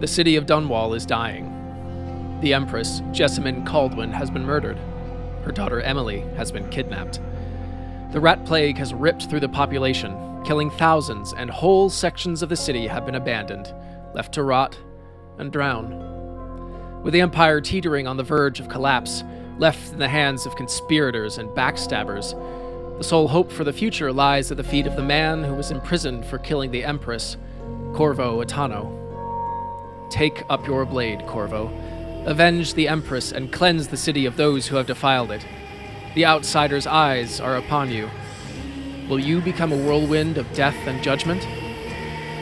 The city of Dunwall is dying. The Empress, Jessamine Caldwin, has been murdered. Her daughter Emily has been kidnapped. The rat plague has ripped through the population, killing thousands, and whole sections of the city have been abandoned, left to rot and drown. With the Empire teetering on the verge of collapse, left in the hands of conspirators and backstabbers, the sole hope for the future lies at the feet of the man who was imprisoned for killing the Empress, Corvo Attano. Take up your blade, Corvo. Avenge the Empress and cleanse the city of those who have defiled it. The outsider's eyes are upon you. Will you become a whirlwind of death and judgment?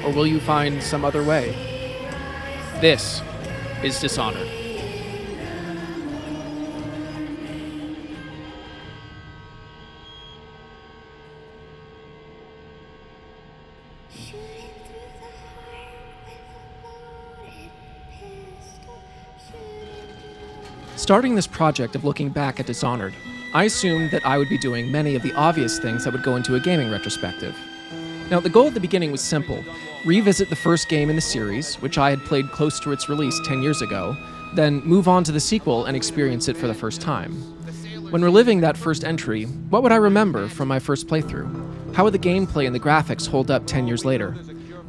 Or will you find some other way? This is Dishonored. Starting this project of looking back at Dishonored, I assumed that I would be doing many of the obvious things that would go into a gaming retrospective. Now, the goal at the beginning was simple: revisit the first game in the series, which I had played close to its release 10 years ago, then move on to the sequel and experience it for the first time. When reliving that first entry, what would I remember from my first playthrough? How would the gameplay and the graphics hold up 10 years later?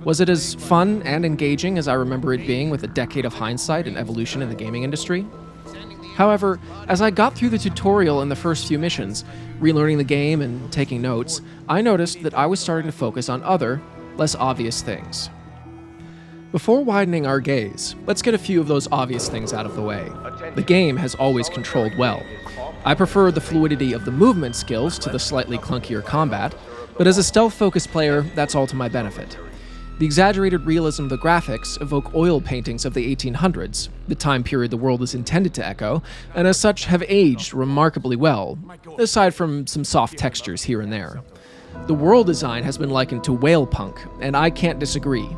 Was it as fun and engaging as I remember it being with a decade of hindsight and evolution in the gaming industry? However, as I got through the tutorial in the first few missions, relearning the game and taking notes, I noticed that I was starting to focus on other, less obvious things. Before widening our gaze, let's get a few of those obvious things out of the way. The game has always controlled well. I prefer the fluidity of the movement skills to the slightly clunkier combat, but as a stealth-focused player, that's all to my benefit. The exaggerated realism of the graphics evoke oil paintings of the 1800s, the time period the world is intended to echo, and as such have aged remarkably well, aside from some soft textures here and there. The world design has been likened to whale punk, and I can't disagree.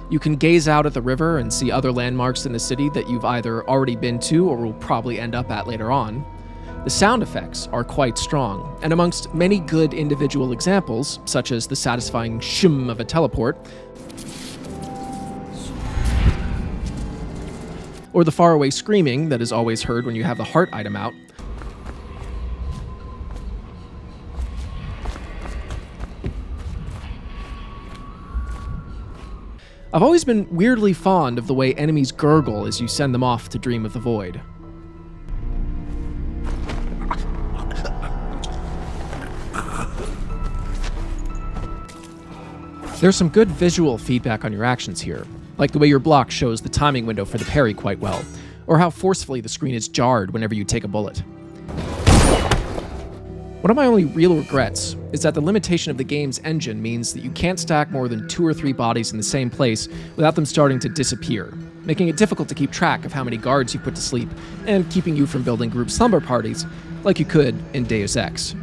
You can gaze out at the river and see other landmarks in the city that you've either already been to or will probably end up at later on. The sound effects are quite strong, and amongst many good individual examples, such as the satisfying shum of a teleport, or the faraway screaming that is always heard when you have the heart item out, I've always been weirdly fond of the way enemies gurgle as you send them off to dream of the void. There's some good visual feedback on your actions here, like the way your block shows the timing window for the parry quite well, or how forcefully the screen is jarred whenever you take a bullet. One of my only real regrets is that the limitation of the game's engine means that you can't stack more than 2 or 3 bodies in the same place without them starting to disappear, making it difficult to keep track of how many guards you put to sleep, and keeping you from building group slumber parties like you could in Deus Ex.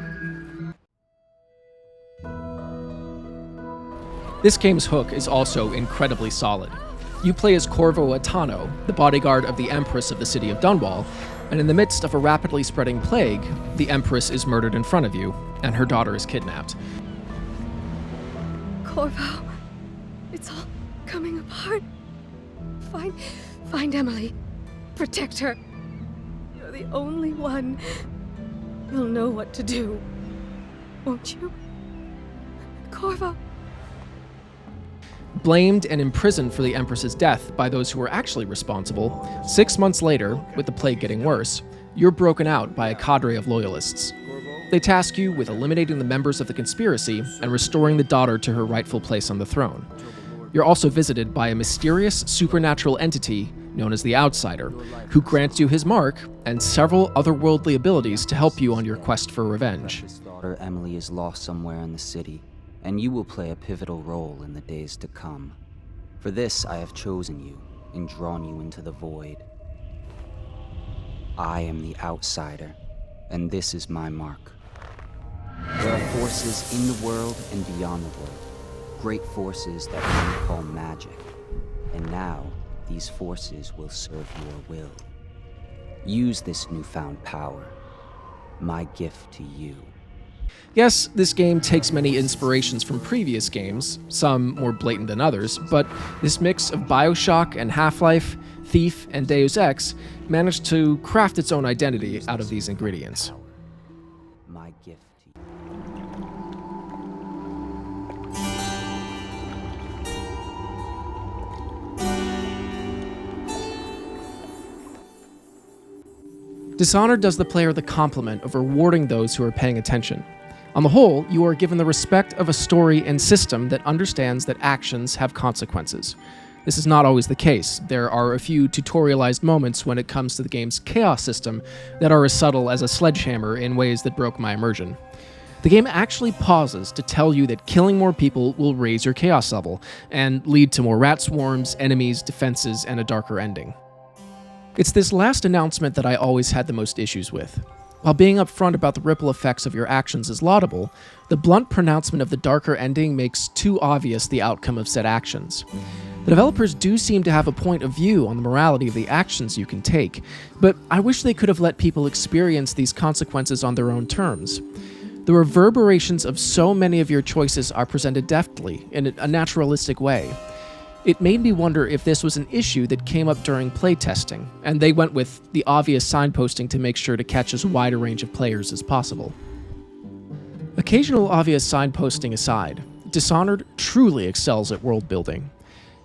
This game's hook is also incredibly solid. You play as Corvo Attano, the bodyguard of the Empress of the city of Dunwall, and in the midst of a rapidly spreading plague, the Empress is murdered in front of you, and her daughter is kidnapped. Corvo, it's all coming apart. Find Emily. Protect her. You're the only one who'll know what to do. Won't you? Corvo. Blamed and imprisoned for the Empress's death by those who were actually responsible, 6 months later, with the plague getting worse, you're broken out by a cadre of loyalists. They task you with eliminating the members of the conspiracy and restoring the daughter to her rightful place on the throne. You're also visited by a mysterious supernatural entity known as the Outsider, who grants you his mark and several otherworldly abilities to help you on your quest for revenge. Daughter Emily is lost somewhere in the city, and you will play a pivotal role in the days to come. For this I have chosen you and drawn you into the void. I am the Outsider, and this is my mark. There are forces in the world and beyond the world, great forces that men call magic, and now these forces will serve your will. Use this newfound power, my gift to you, Yes, this game takes many inspirations from previous games, some more blatant than others, but this mix of BioShock and Half-Life, Thief, and Deus Ex managed to craft its own identity out of these ingredients. My gift to you. Dishonored does the player the compliment of rewarding those who are paying attention. On the whole, you are given the respect of a story and system that understands that actions have consequences. This is not always the case. There are a few tutorialized moments when it comes to the game's chaos system that are as subtle as a sledgehammer in ways that broke my immersion. The game actually pauses to tell you that killing more people will raise your chaos level and lead to more rat swarms, enemies, defenses, and a darker ending. It's this last announcement that I always had the most issues with. While being upfront about the ripple effects of your actions is laudable, the blunt pronouncement of the darker ending makes too obvious the outcome of said actions. The developers do seem to have a point of view on the morality of the actions you can take, but I wish they could have let people experience these consequences on their own terms. The reverberations of so many of your choices are presented deftly, in a naturalistic way. It made me wonder if this was an issue that came up during playtesting, and they went with the obvious signposting to make sure to catch as wide a range of players as possible. Occasional obvious signposting aside, Dishonored truly excels at world building.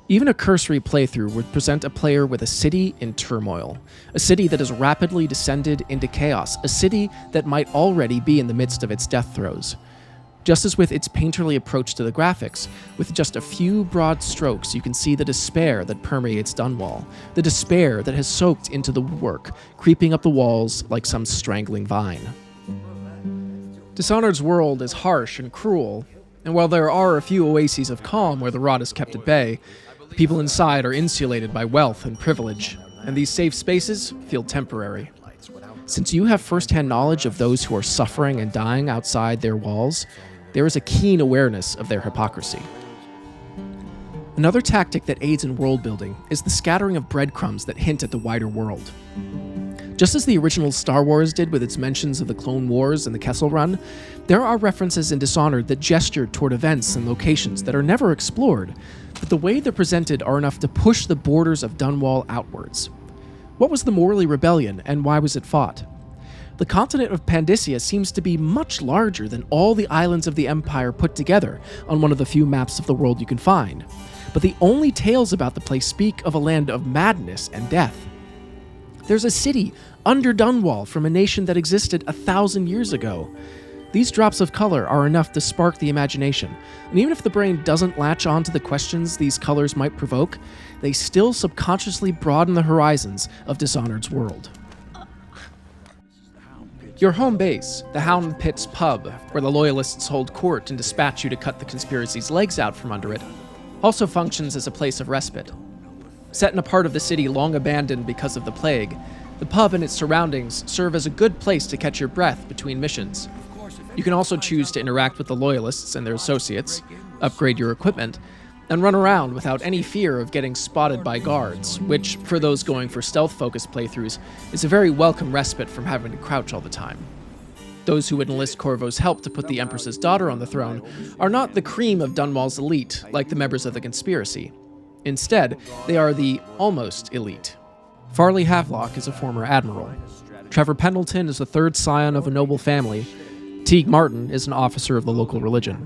Even a cursory playthrough would present a player with a city in turmoil, a city that has rapidly descended into chaos, a city that might already be in the midst of its death throes. Just as with its painterly approach to the graphics, with just a few broad strokes you can see the despair that permeates Dunwall, the despair that has soaked into the woodwork, creeping up the walls like some strangling vine. Dishonored's world is harsh and cruel, and while there are a few oases of calm where the rot is kept at bay, the people inside are insulated by wealth and privilege, and these safe spaces feel temporary. Since you have first-hand knowledge of those who are suffering and dying outside their walls, there is a keen awareness of their hypocrisy. Another tactic that aids in world building is the scattering of breadcrumbs that hint at the wider world. Just as the original Star Wars did with its mentions of the Clone Wars and the Kessel Run, there are references in Dishonored that gesture toward events and locations that are never explored, but the way they're presented are enough to push the borders of Dunwall outwards. What was the Morley Rebellion, and why was it fought? The continent of Pandysia seems to be much larger than all the islands of the Empire put together on one of the few maps of the world you can find, but the only tales about the place speak of a land of madness and death. There's a city under Dunwall from a nation that existed 1,000 years ago. These drops of color are enough to spark the imagination, and even if the brain doesn't latch on to the questions these colors might provoke, they still subconsciously broaden the horizons of Dishonored's world. Your home base, the Hound Pit's pub, where the Loyalists hold court and dispatch you to cut the conspiracy's legs out from under it, also functions as a place of respite. Set in a part of the city long abandoned because of the plague, the pub and its surroundings serve as a good place to catch your breath between missions. You can also choose to interact with the Loyalists and their associates, upgrade your equipment, and run around without any fear of getting spotted by guards, which, for those going for stealth-focused playthroughs, is a very welcome respite from having to crouch all the time. Those who would enlist Corvo's help to put the Empress's daughter on the throne are not the cream of Dunwall's elite, like the members of the conspiracy. Instead, they are the almost elite. Farley Havelock is a former admiral. Trevor Pendleton is the third scion of a noble family. Teague Martin is an officer of the local religion.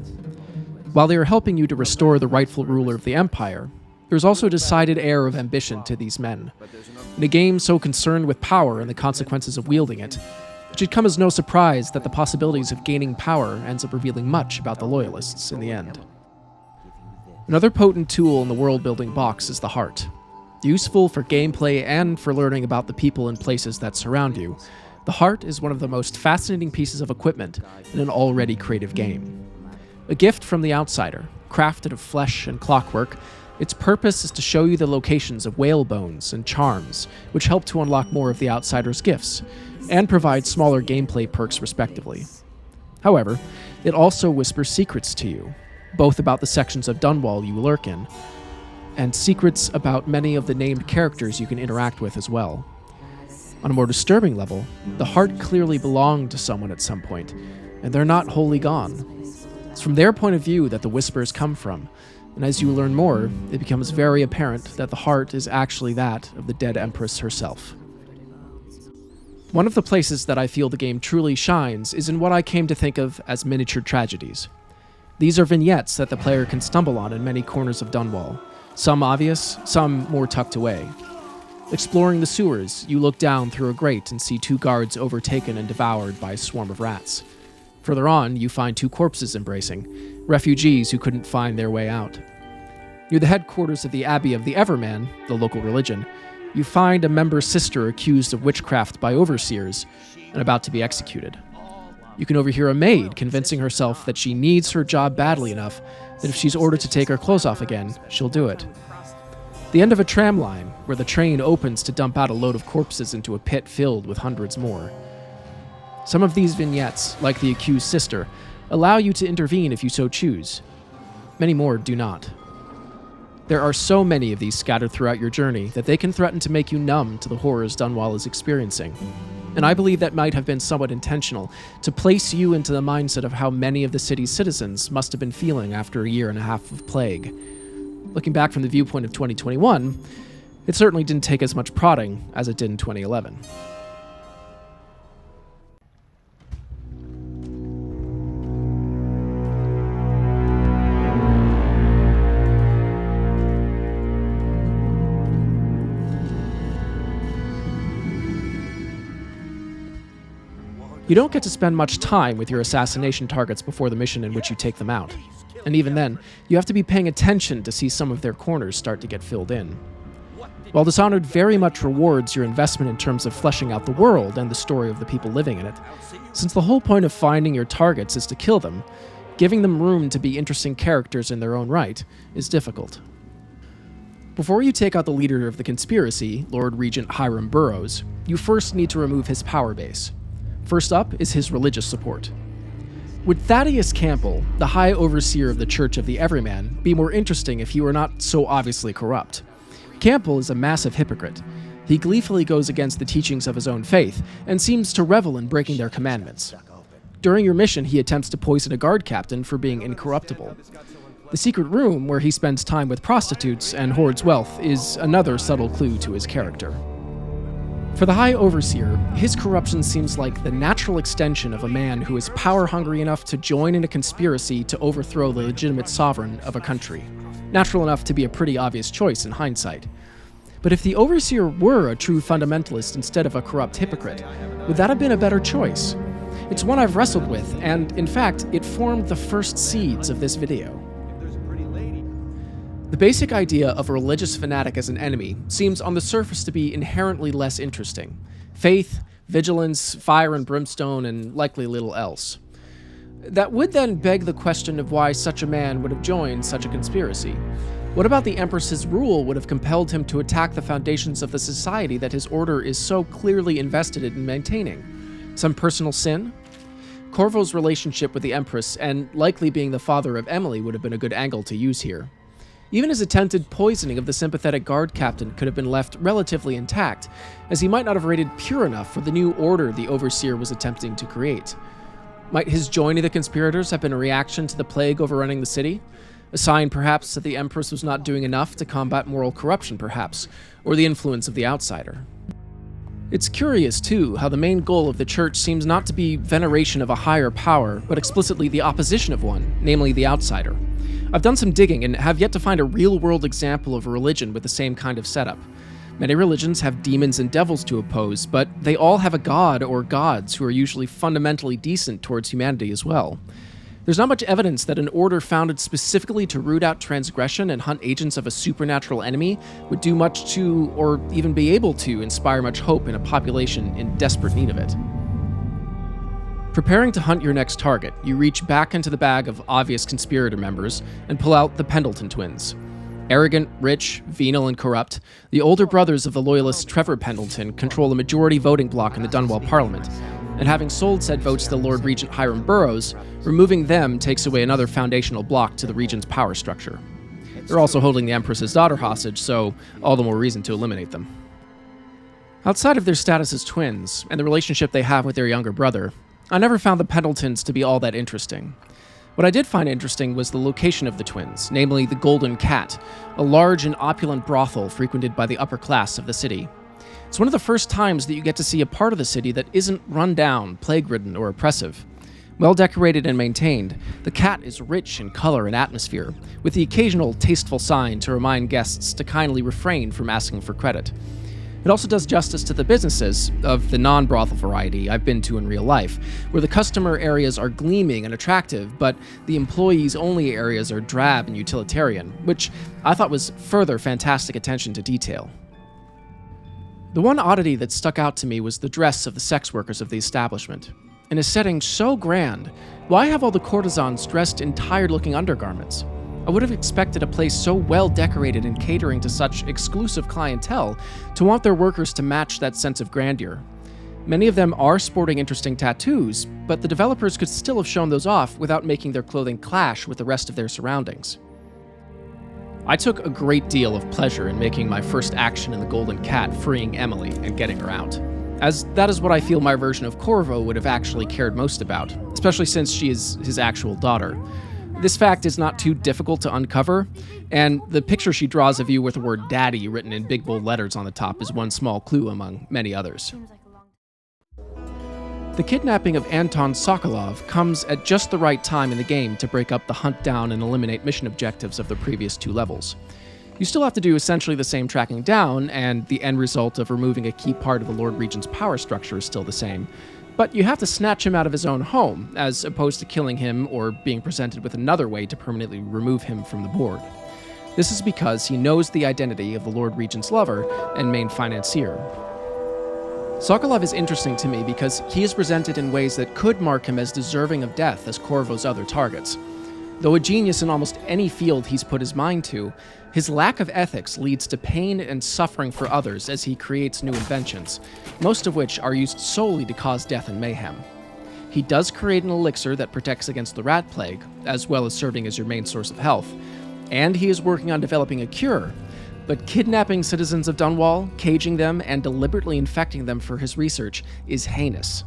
While they are helping you to restore the rightful ruler of the Empire, there's also a decided air of ambition to these men. In a game so concerned with power and the consequences of wielding it, it should come as no surprise that the possibilities of gaining power ends up revealing much about the Loyalists in the end. Another potent tool in the world-building box is the heart. Useful for gameplay and for learning about the people and places that surround you, the heart is one of the most fascinating pieces of equipment in an already creative game. A gift from the outsider, crafted of flesh and clockwork, its purpose is to show you the locations of whale bones and charms, which help to unlock more of the outsider's gifts, and provide smaller gameplay perks respectively. However, it also whispers secrets to you, both about the sections of Dunwall you lurk in, and secrets about many of the named characters you can interact with as well. On a more disturbing level, the heart clearly belonged to someone at some point, and they're not wholly gone. It's from their point of view that the whispers come from, and as you learn more, it becomes very apparent that the heart is actually that of the dead Empress herself. One of the places that I feel the game truly shines is in what I came to think of as miniature tragedies. These are vignettes that the player can stumble on in many corners of Dunwall, some obvious, some more tucked away. Exploring the sewers, you look down through a grate and see 2 guards overtaken and devoured by a swarm of rats. Further on, you find 2 corpses embracing, refugees who couldn't find their way out. Near the headquarters of the Abbey of the Everman, the local religion, you find a member's sister accused of witchcraft by overseers and about to be executed. You can overhear a maid convincing herself that she needs her job badly enough that if she's ordered to take her clothes off again, she'll do it. The end of a tram line, where the train opens to dump out a load of corpses into a pit filled with hundreds more. Some of these vignettes, like the accused sister, allow you to intervene if you so choose. Many more do not. There are so many of these scattered throughout your journey that they can threaten to make you numb to the horrors Dunwall is experiencing. And I believe that might have been somewhat intentional, to place you into the mindset of how many of the city's citizens must have been feeling after a year and a half of plague. Looking back from the viewpoint of 2021, it certainly didn't take as much prodding as it did in 2011. You don't get to spend much time with your assassination targets before the mission in which you take them out. And even then, you have to be paying attention to see some of their corners start to get filled in. While Dishonored very much rewards your investment in terms of fleshing out the world and the story of the people living in it, since the whole point of finding your targets is to kill them, giving them room to be interesting characters in their own right is difficult. Before you take out the leader of the conspiracy, Lord Regent Hiram Burrows, you first need to remove his power base. First up is his religious support. Would Thaddeus Campbell, the High Overseer of the Church of the Everyman, be more interesting if he were not so obviously corrupt? Campbell is a massive hypocrite. He gleefully goes against the teachings of his own faith, and seems to revel in breaking their commandments. During your mission, he attempts to poison a guard captain for being incorruptible. The secret room, where he spends time with prostitutes and hoards wealth, is another subtle clue to his character. For the High Overseer, his corruption seems like the natural extension of a man who is power-hungry enough to join in a conspiracy to overthrow the legitimate sovereign of a country. Natural enough to be a pretty obvious choice in hindsight. But if the Overseer were a true fundamentalist instead of a corrupt hypocrite, would that have been a better choice? It's one I've wrestled with, and in fact, it formed the first seeds of this video. The basic idea of a religious fanatic as an enemy seems on the surface to be inherently less interesting. Faith, vigilance, fire and brimstone, and likely little else. That would then beg the question of why such a man would have joined such a conspiracy. What about the Empress's rule would have compelled him to attack the foundations of the society that his order is so clearly invested in maintaining? Some personal sin? Corvo's relationship with the Empress, and likely being the father of Emily, would have been a good angle to use here. Even his attempted poisoning of the sympathetic guard captain could have been left relatively intact, as he might not have rated pure enough for the new order the Overseer was attempting to create. Might his joining the Conspirators have been a reaction to the plague overrunning the city? A sign, perhaps, that the Empress was not doing enough to combat moral corruption, perhaps, or the influence of the outsider. It's curious, too, how the main goal of the Church seems not to be veneration of a higher power, but explicitly the opposition of one, namely the outsider. I've done some digging and have yet to find a real-world example of a religion with the same kind of setup. Many religions have demons and devils to oppose, but they all have a god or gods who are usually fundamentally decent towards humanity as well. There's not much evidence that an order founded specifically to root out transgression and hunt agents of a supernatural enemy would do much to, or even be able to, inspire much hope in a population in desperate need of it. Preparing to hunt your next target, you reach back into the bag of obvious conspirator members and pull out the Pendleton twins. Arrogant, rich, venal, and corrupt, the older brothers of the loyalist Trevor Pendleton control a majority voting bloc in the Dunwall Parliament, and having sold said votes to Lord Regent Hiram Burrows, removing them takes away another foundational block to the region's power structure. They're also holding the Empress's daughter hostage, so all the more reason to eliminate them. Outside of their status as twins, and the relationship they have with their younger brother, I never found the Pendletons to be all that interesting. What I did find interesting was the location of the twins, namely the Golden Cat, a large and opulent brothel frequented by the upper class of the city. It's one of the first times that you get to see a part of the city that isn't run down, plague-ridden, or oppressive. Well decorated and maintained, the Cat is rich in color and atmosphere, with the occasional tasteful sign to remind guests to kindly refrain from asking for credit. It also does justice to the businesses, of the non-brothel variety I've been to in real life, where the customer areas are gleaming and attractive, but the employees-only areas are drab and utilitarian, which I thought was further fantastic attention to detail. The one oddity that stuck out to me was the dress of the sex workers of the establishment. In a setting so grand, why have all the courtesans dressed in tired-looking undergarments? I would have expected a place so well decorated and catering to such exclusive clientele to want their workers to match that sense of grandeur. Many of them are sporting interesting tattoos, but the developers could still have shown those off without making their clothing clash with the rest of their surroundings. I took a great deal of pleasure in making my first action in the Golden Cat freeing Emily and getting her out, as that is what I feel my version of Corvo would have actually cared most about, especially since she is his actual daughter. This fact is not too difficult to uncover, and the picture she draws of you with the word daddy written in big bold letters on the top is one small clue among many others. The kidnapping of Anton Sokolov comes at just the right time in the game to break up the hunt down and eliminate mission objectives of the previous two levels. You still have to do essentially the same tracking down, and the end result of removing a key part of the Lord Regent's power structure is still the same. But you have to snatch him out of his own home, as opposed to killing him or being presented with another way to permanently remove him from the board. This is because he knows the identity of the Lord Regent's lover and main financier. Sokolov is interesting to me because he is presented in ways that could mark him as deserving of death as Corvo's other targets. Though a genius in almost any field he's put his mind to, his lack of ethics leads to pain and suffering for others as he creates new inventions, most of which are used solely to cause death and mayhem. He does create an elixir that protects against the rat plague, as well as serving as your main source of health, and he is working on developing a cure, but kidnapping citizens of Dunwall, caging them, and deliberately infecting them for his research is heinous.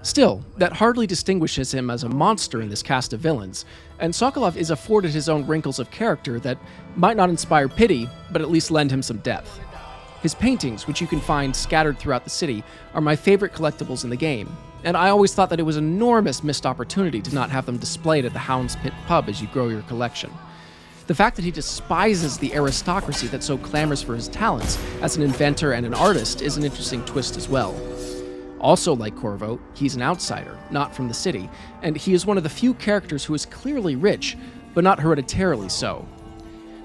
Still, that hardly distinguishes him as a monster in this cast of villains, and Sokolov is afforded his own wrinkles of character that might not inspire pity, but at least lend him some depth. His paintings, which you can find scattered throughout the city, are my favorite collectibles in the game, and I always thought that it was an enormous missed opportunity to not have them displayed at the Hound's Pit pub as you grow your collection. The fact that he despises the aristocracy that so clamors for his talents as an inventor and an artist is an interesting twist as well. Also like Corvo, he's an outsider, not from the city, and he is one of the few characters who is clearly rich, but not hereditarily so.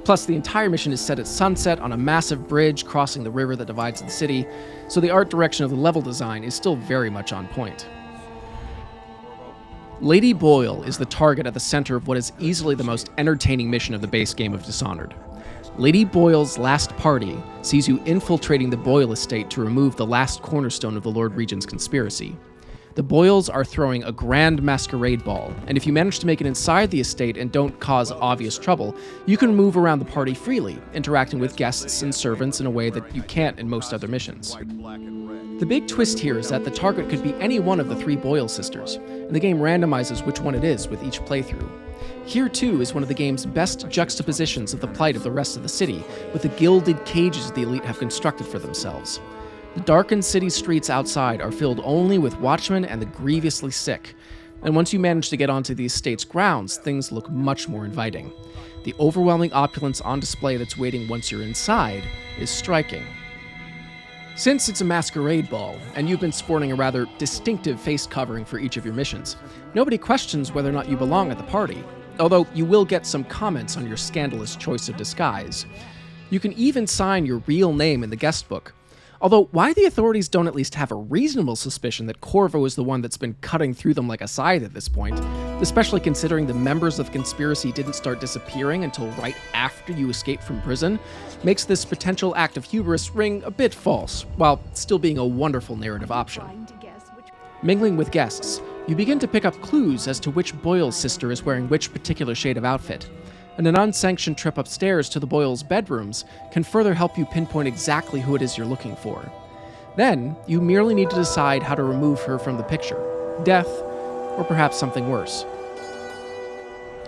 Plus, the entire mission is set at sunset on a massive bridge crossing the river that divides the city, so the art direction of the level design is still very much on point. Lady Boyle is the target at the center of what is easily the most entertaining mission of the base game of Dishonored. Lady Boyle's last party sees you infiltrating the Boyle estate to remove the last cornerstone of the Lord Regent's conspiracy. The Boyles are throwing a grand masquerade ball, and if you manage to make it inside the estate and don't cause obvious trouble, you can move around the party freely, interacting with guests and servants in a way that you can't in most other missions. The big twist here is that the target could be any one of the three Boyle sisters, and the game randomizes which one it is with each playthrough. Here, too, is one of the game's best juxtapositions of the plight of the rest of the city, with the gilded cages the elite have constructed for themselves. The darkened city streets outside are filled only with watchmen and the grievously sick, and once you manage to get onto the estate's grounds, things look much more inviting. The overwhelming opulence on display that's waiting once you're inside is striking. Since it's a masquerade ball, and you've been sporting a rather distinctive face covering for each of your missions, nobody questions whether or not you belong at the party, although you will get some comments on your scandalous choice of disguise. You can even sign your real name in the guest book, although why the authorities don't at least have a reasonable suspicion that Corvo is the one that's been cutting through them like a scythe at this point, especially considering the members of the conspiracy didn't start disappearing until right after you escaped from prison, makes this potential act of hubris ring a bit false, while still being a wonderful narrative option. Mingling with guests, you begin to pick up clues as to which Boyle sister is wearing which particular shade of outfit, and an unsanctioned trip upstairs to the Boyles' bedrooms can further help you pinpoint exactly who it is you're looking for. Then, you merely need to decide how to remove her from the picture. Death, or perhaps something worse.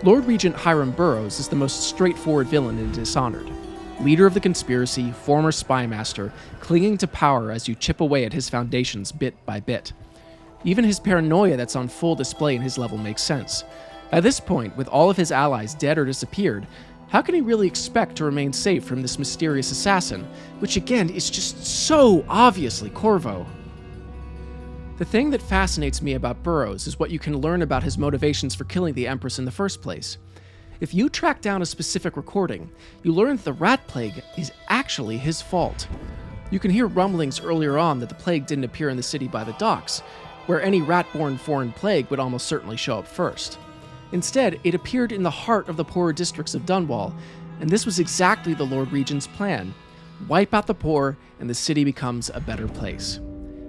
Lord Regent Hiram Burroughs is the most straightforward villain in Dishonored. Leader of the conspiracy, former spy master, clinging to power as you chip away at his foundations bit by bit. Even his paranoia that's on full display in his level makes sense. At this point, with all of his allies dead or disappeared, how can he really expect to remain safe from this mysterious assassin, which again is just so obviously Corvo? The thing that fascinates me about Burroughs is what you can learn about his motivations for killing the Empress in the first place. If you track down a specific recording, you learn that the rat plague is actually his fault. You can hear rumblings earlier on that the plague didn't appear in the city by the docks, where any rat-borne foreign plague would almost certainly show up first. Instead, it appeared in the heart of the poorer districts of Dunwall, and this was exactly the Lord Regent's plan. Wipe out the poor, and the city becomes a better place.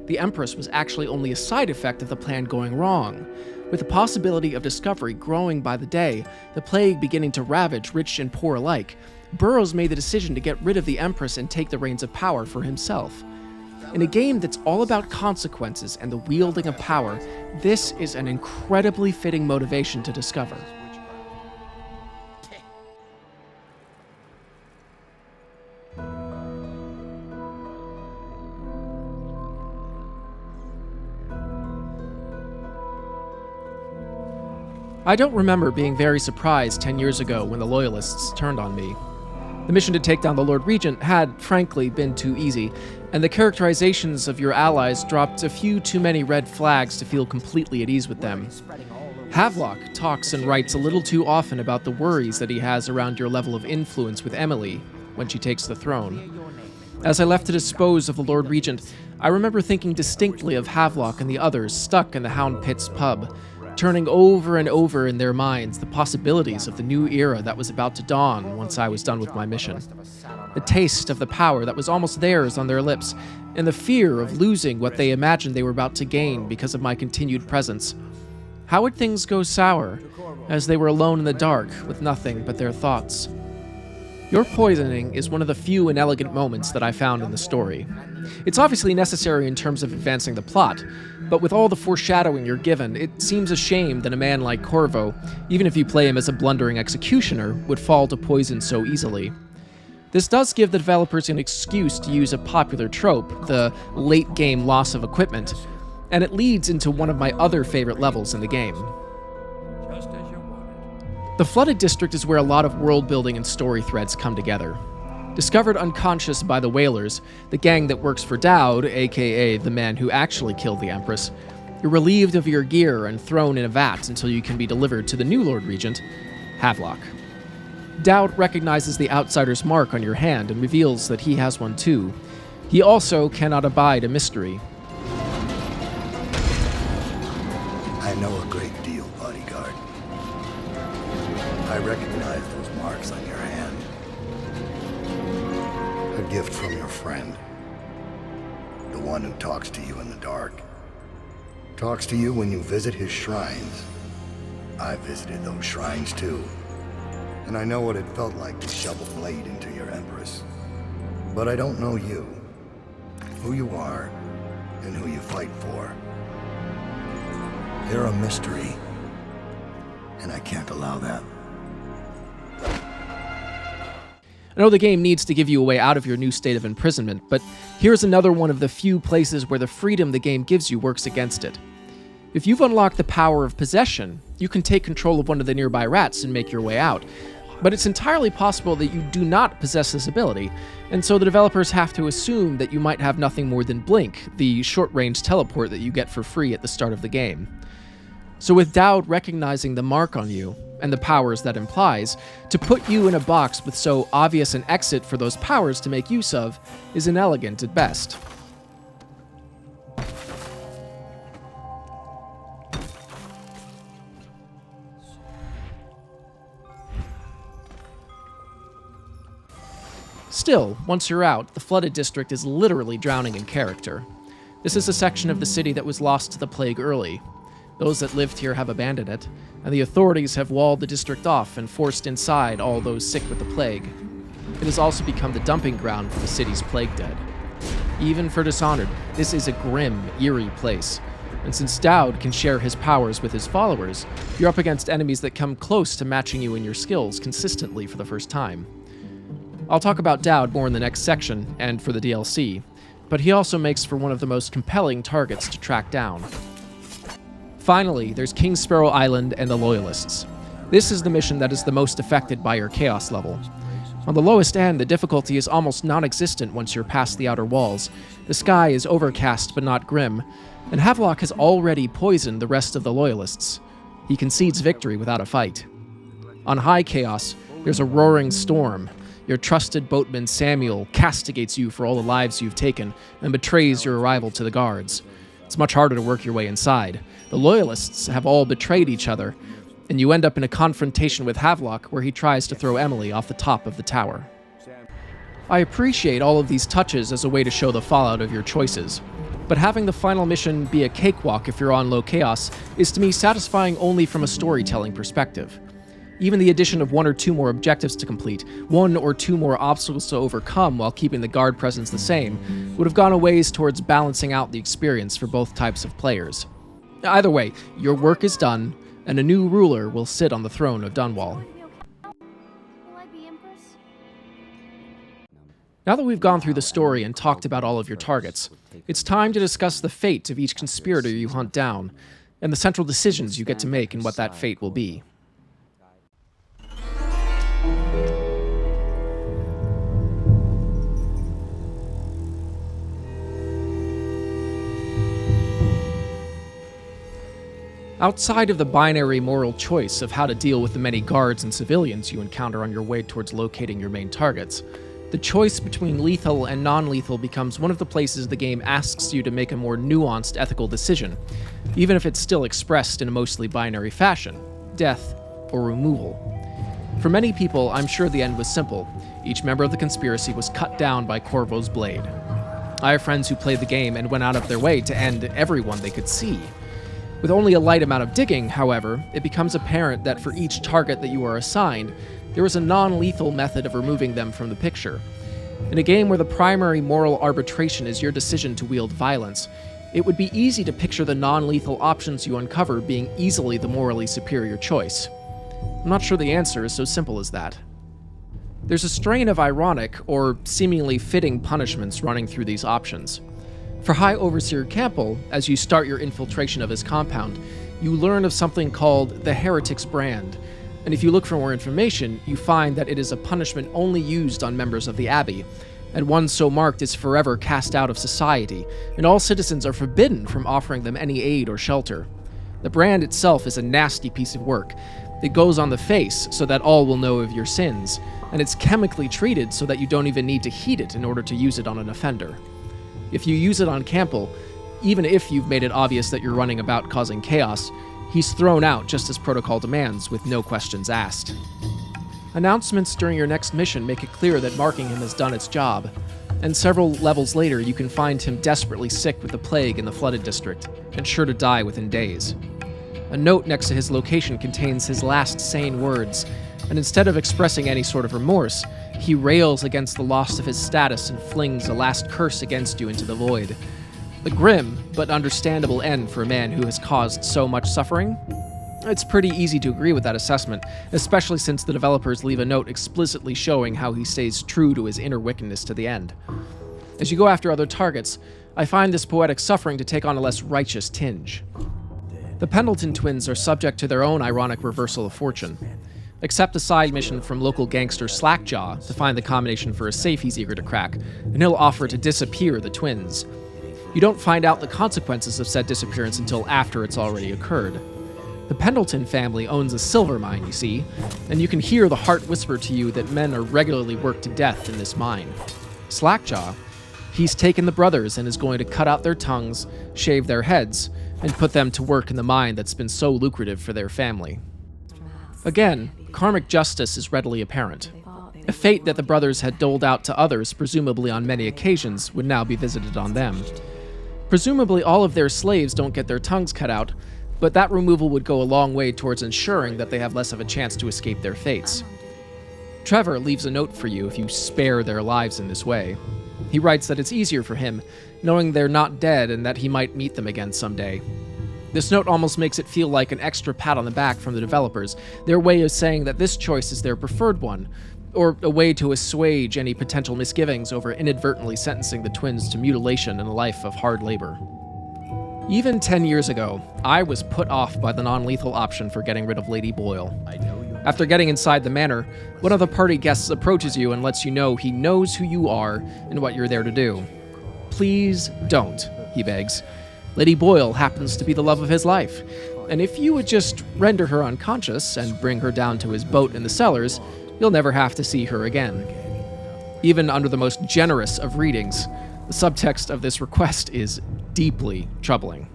The Empress was actually only a side effect of the plan going wrong. With the possibility of discovery growing by the day, the plague beginning to ravage rich and poor alike, Burroughs made the decision to get rid of the Empress and take the reins of power for himself. In a game that's all about consequences and the wielding of power, this is an incredibly fitting motivation to discover. I don't remember being very surprised 10 years ago when the Loyalists turned on me. The mission to take down the Lord Regent had, frankly, been too easy, and the characterizations of your allies dropped a few too many red flags to feel completely at ease with them. Havelock talks and writes a little too often about the worries that he has around your level of influence with Emily when she takes the throne. As I left to dispose of the Lord Regent, I remember thinking distinctly of Havelock and the others stuck in the Hound Pit's pub, turning over and over in their minds the possibilities of the new era that was about to dawn once I was done with my mission. The taste of the power that was almost theirs on their lips, and the fear of losing what they imagined they were about to gain because of my continued presence. How would things go sour, as they were alone in the dark with nothing but their thoughts? Your poisoning is one of the few inelegant moments that I found in the story. It's obviously necessary in terms of advancing the plot, but with all the foreshadowing you're given, it seems a shame that a man like Corvo, even if you play him as a blundering executioner, would fall to poison so easily. This does give the developers an excuse to use a popular trope, the late-game loss of equipment, and it leads into one of my other favorite levels in the game. The Flooded District is where a lot of world-building and story threads come together. Discovered unconscious by the Whalers, the gang that works for Dowd, aka the man who actually killed the Empress, you're relieved of your gear and thrown in a vat until you can be delivered to the new Lord Regent, Havelock. Dowd recognizes the outsider's mark on your hand and reveals that he has one too. He also cannot abide a mystery. I know a great deal, bodyguard. I recognize those marks on your hand. A gift from your friend. The one who talks to you in the dark. Talks to you when you visit his shrines. I visited those shrines too. And I know what it felt like to shove a blade into your Empress. But I don't know you. Who you are, and who you fight for. You're a mystery. And I can't allow that. I know the game needs to give you a way out of your new state of imprisonment, but here's another one of the few places where the freedom the game gives you works against it. If you've unlocked the power of possession, you can take control of one of the nearby rats and make your way out. But it's entirely possible that you do not possess this ability, and so the developers have to assume that you might have nothing more than Blink, the short-range teleport that you get for free at the start of the game. So with Dowd recognizing the mark on you, and the powers that implies, to put you in a box with so obvious an exit for those powers to make use of is inelegant at best. Still, once you're out, the Flooded District is literally drowning in character. This is a section of the city that was lost to the plague early. Those that lived here have abandoned it, and the authorities have walled the district off and forced inside all those sick with the plague. It has also become the dumping ground for the city's plague dead. Even for Dishonored, this is a grim, eerie place. And since Dowd can share his powers with his followers, you're up against enemies that come close to matching you in your skills consistently for the first time. I'll talk about Dowd more in the next section, and for the DLC, but he also makes for one of the most compelling targets to track down. Finally, there's King Sparrow Island and the Loyalists. This is the mission that is the most affected by your chaos level. On the lowest end, the difficulty is almost non-existent once you're past the outer walls. The sky is overcast but not grim, and Havelock has already poisoned the rest of the Loyalists. He concedes victory without a fight. On High Chaos, there's a roaring storm. Your trusted boatman Samuel castigates you for all the lives you've taken and betrays your arrival to the guards. It's much harder to work your way inside. The Loyalists have all betrayed each other, and you end up in a confrontation with Havelock where he tries to throw Emily off the top of the tower. I appreciate all of these touches as a way to show the fallout of your choices, but having the final mission be a cakewalk if you're on low chaos is to me satisfying only from a storytelling perspective. Even the addition of 1 or 2 more objectives to complete, 1 or 2 more obstacles to overcome while keeping the guard presence the same, would have gone a ways towards balancing out the experience for both types of players. Either way, your work is done, and a new ruler will sit on the throne of Dunwall. Now that we've gone through the story and talked about all of your targets, it's time to discuss the fate of each conspirator you hunt down, and the central decisions you get to make and what that fate will be. Outside of the binary moral choice of how to deal with the many guards and civilians you encounter on your way towards locating your main targets, the choice between lethal and non-lethal becomes one of the places the game asks you to make a more nuanced ethical decision, even if it's still expressed in a mostly binary fashion: death or removal. For many people, I'm sure the end was simple. Each member of the conspiracy was cut down by Corvo's blade. I have friends who played the game and went out of their way to end everyone they could see. With only a light amount of digging, however, it becomes apparent that for each target that you are assigned, there is a non-lethal method of removing them from the picture. In a game where the primary moral arbitration is your decision to wield violence, it would be easy to picture the non-lethal options you uncover being easily the morally superior choice. I'm not sure the answer is so simple as that. There's a strain of ironic, or seemingly fitting punishments running through these options. For High Overseer Campbell, as you start your infiltration of his compound, you learn of something called the Heretic's Brand, and if you look for more information, you find that it is a punishment only used on members of the Abbey, and one so marked is forever cast out of society, and all citizens are forbidden from offering them any aid or shelter. The brand itself is a nasty piece of work. It goes on the face so that all will know of your sins, and it's chemically treated so that you don't even need to heat it in order to use it on an offender. If you use it on Campbell, even if you've made it obvious that you're running about causing chaos, he's thrown out just as protocol demands with no questions asked. Announcements during your next mission make it clear that marking him has done its job, and several levels later you can find him desperately sick with the plague in the flooded district, and sure to die within days. A note next to his location contains his last sane words, and instead of expressing any sort of remorse, he rails against the loss of his status and flings a last curse against you into the void. A grim, but understandable end for a man who has caused so much suffering? It's pretty easy to agree with that assessment, especially since the developers leave a note explicitly showing how he stays true to his inner wickedness to the end. As you go after other targets, I find this poetic suffering to take on a less righteous tinge. The Pendleton twins are subject to their own ironic reversal of fortune. Accept a side mission from local gangster Slackjaw to find the combination for a safe he's eager to crack, and he'll offer to disappear the twins. You don't find out the consequences of said disappearance until after it's already occurred. The Pendleton family owns a silver mine, you see, and you can hear the heart whisper to you that men are regularly worked to death in this mine. Slackjaw, he's taken the brothers and is going to cut out their tongues, shave their heads, and put them to work in the mine that's been so lucrative for their family. Again, karmic justice is readily apparent. A fate that the brothers had doled out to others, presumably on many occasions, would now be visited on them. Presumably all of their slaves don't get their tongues cut out, but that removal would go a long way towards ensuring that they have less of a chance to escape their fates. Trevor leaves a note for you if you spare their lives in this way. He writes that it's easier for him, knowing they're not dead and that he might meet them again someday. This note almost makes it feel like an extra pat on the back from the developers, their way of saying that this choice is their preferred one, or a way to assuage any potential misgivings over inadvertently sentencing the twins to mutilation and a life of hard labor. Even 10 years ago, I was put off by the non-lethal option for getting rid of Lady Boyle. After getting inside the manor, one of the party guests approaches you and lets you know he knows who you are and what you're there to do. Please don't, he begs. Lady Boyle happens to be the love of his life, and if you would just render her unconscious and bring her down to his boat in the cellars, you'll never have to see her again. Even under the most generous of readings, the subtext of this request is deeply troubling.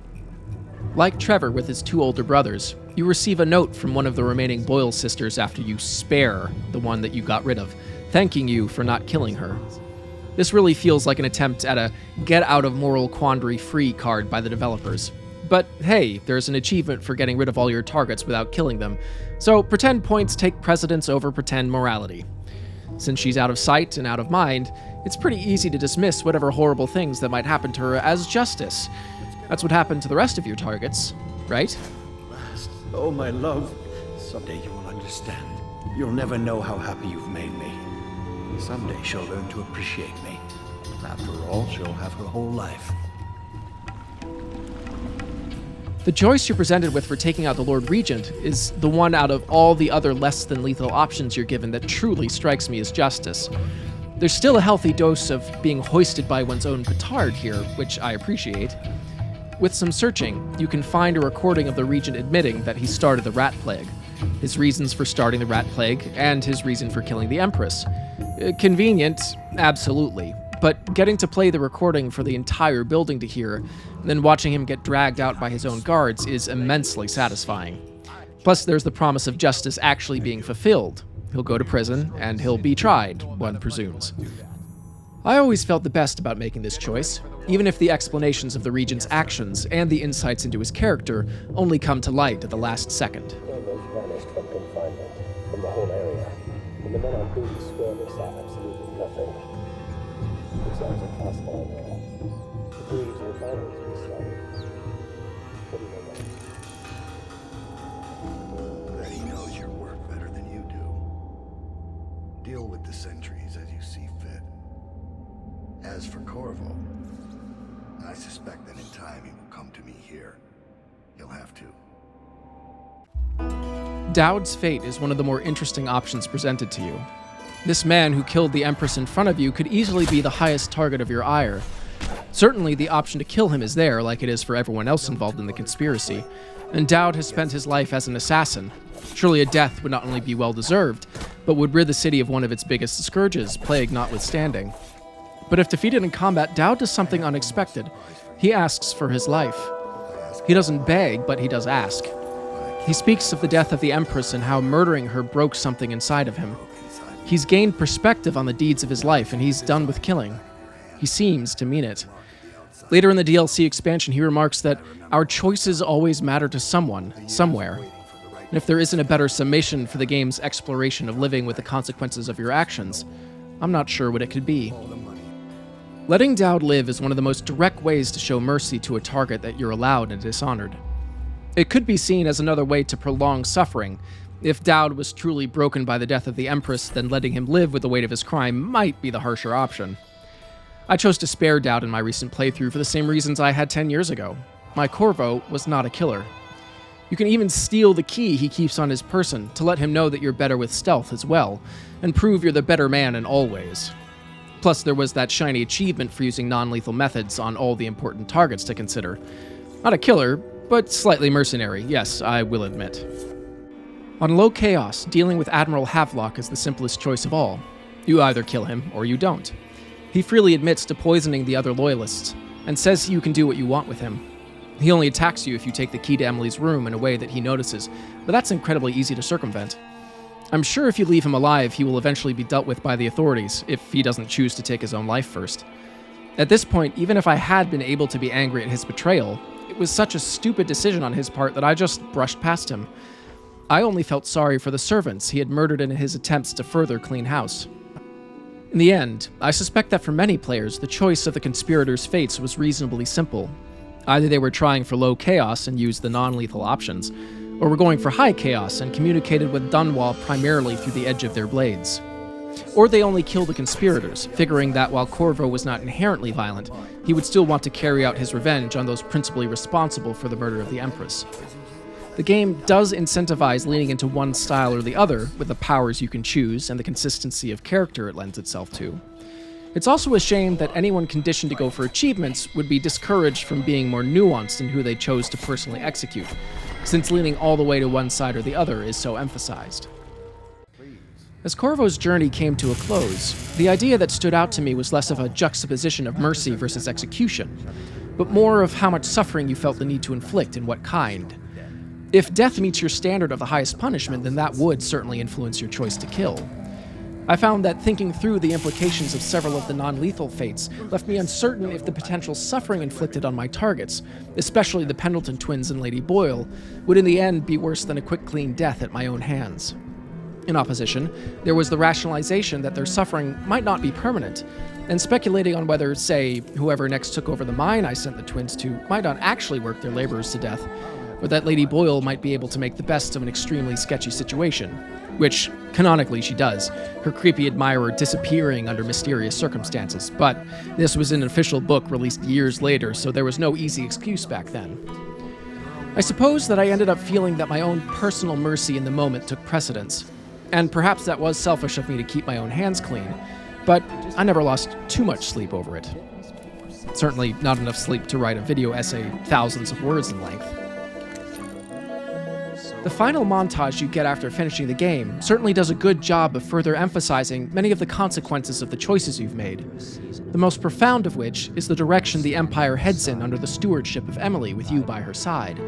Like Trevor with his 2 older brothers, you receive a note from one of the remaining Boyle sisters after you spare the one that you got rid of, thanking you for not killing her. This really feels like an attempt at a get-out-of-moral-quandary-free card by the developers. But hey, there's an achievement for getting rid of all your targets without killing them, so pretend points take precedence over pretend morality. Since she's out of sight and out of mind, it's pretty easy to dismiss whatever horrible things that might happen to her as justice. That's what happened to the rest of your targets, right? Oh, my love. Someday you will understand. You'll never know how happy you've made me. Someday she'll learn to appreciate me. After all, she'll have her whole life. The choice you're presented with for taking out the Lord Regent is the one out of all the other less than lethal options you're given that truly strikes me as justice. There's still a healthy dose of being hoisted by one's own petard here, which I appreciate. With some searching, you can find a recording of the Regent admitting that he started the Rat Plague, his reasons for starting the Rat Plague, and his reason for killing the Empress. Convenient, absolutely, but getting to play the recording for the entire building to hear, and then watching him get dragged out by his own guards is immensely satisfying. Plus, there's the promise of justice actually being fulfilled. He'll go to prison, and he'll be tried, one presumes. I always felt the best about making this choice, even if the explanations of the Regent's actions and the insights into his character only come to light at the last second. Almost vanished from confinement, from the whole area, and the men on duty swear they saw absolutely nothing. Exams are classified now. The crews and refineries will start. What do you know? That he knows your work better than you do. Deal with the sentries as you see fit. As for Corvo, I suspect that in time he will come to me here. He'll have to. Dowd's fate is one of the more interesting options presented to you. This man who killed the Empress in front of you could easily be the highest target of your ire. Certainly the option to kill him is there, like it is for everyone else involved in the conspiracy, and Dowd has spent his life as an assassin. Surely a death would not only be well-deserved, but would rid the city of one of its biggest scourges, plague notwithstanding. But if defeated in combat, Dowd does something unexpected. He asks for his life. He doesn't beg, but he does ask. He speaks of the death of the Empress and how murdering her broke something inside of him. He's gained perspective on the deeds of his life, and he's done with killing. He seems to mean it. Later in the DLC expansion, he remarks that our choices always matter to someone, somewhere. And if there isn't a better summation for the game's exploration of living with the consequences of your actions, I'm not sure what it could be. Letting Dowd live is one of the most direct ways to show mercy to a target that you're allowed in Dishonored. It could be seen as another way to prolong suffering. If Dowd was truly broken by the death of the Empress, then letting him live with the weight of his crime might be the harsher option. I chose to spare Dowd in my recent playthrough for the same reasons I had 10 years ago. My Corvo was not a killer. You can even steal the key he keeps on his person to let him know that you're better with stealth as well, and prove you're the better man in all ways. Plus, there was that shiny achievement for using non-lethal methods on all the important targets to consider. Not a killer, but slightly mercenary, yes, I will admit. On Low Chaos, dealing with Admiral Havelock is the simplest choice of all. You either kill him, or you don't. He freely admits to poisoning the other loyalists, and says you can do what you want with him. He only attacks you if you take the key to Emily's room in a way that he notices, but that's incredibly easy to circumvent. I'm sure if you leave him alive, he will eventually be dealt with by the authorities, if he doesn't choose to take his own life first. At this point, even if I had been able to be angry at his betrayal, it was such a stupid decision on his part that I just brushed past him. I only felt sorry for the servants he had murdered in his attempts to further clean house. In the end, I suspect that for many players, the choice of the Conspirators' fates was reasonably simple. Either they were trying for low chaos and used the non-lethal options, or were going for high chaos and communicated with Dunwall primarily through the edge of their blades. Or they only killed the Conspirators, figuring that while Corvo was not inherently violent, he would still want to carry out his revenge on those principally responsible for the murder of the Empress. The game does incentivize leaning into one style or the other, with the powers you can choose and the consistency of character it lends itself to. It's also a shame that anyone conditioned to go for achievements would be discouraged from being more nuanced in who they chose to personally execute, since leaning all the way to one side or the other is so emphasized. As Corvo's journey came to a close, the idea that stood out to me was less of a juxtaposition of mercy versus execution, but more of how much suffering you felt the need to inflict and what kind. If death meets your standard of the highest punishment, then that would certainly influence your choice to kill. I found that thinking through the implications of several of the non-lethal fates left me uncertain if the potential suffering inflicted on my targets, especially the Pendleton twins and Lady Boyle, would in the end be worse than a quick clean death at my own hands. In opposition, there was the rationalization that their suffering might not be permanent, and speculating on whether, say, whoever next took over the mine I sent the twins to might not actually work their laborers to death, or that Lady Boyle might be able to make the best of an extremely sketchy situation, which, canonically, she does, her creepy admirer disappearing under mysterious circumstances, but this was an official book released years later, so there was no easy excuse back then. I suppose that I ended up feeling that my own personal mercy in the moment took precedence, and perhaps that was selfish of me to keep my own hands clean, but I never lost too much sleep over it. Certainly not enough sleep to write a video essay thousands of words in length. The final montage you get after finishing the game certainly does a good job of further emphasizing many of the consequences of the choices you've made, the most profound of which is the direction the Empire heads in under the stewardship of Emily with you by her side.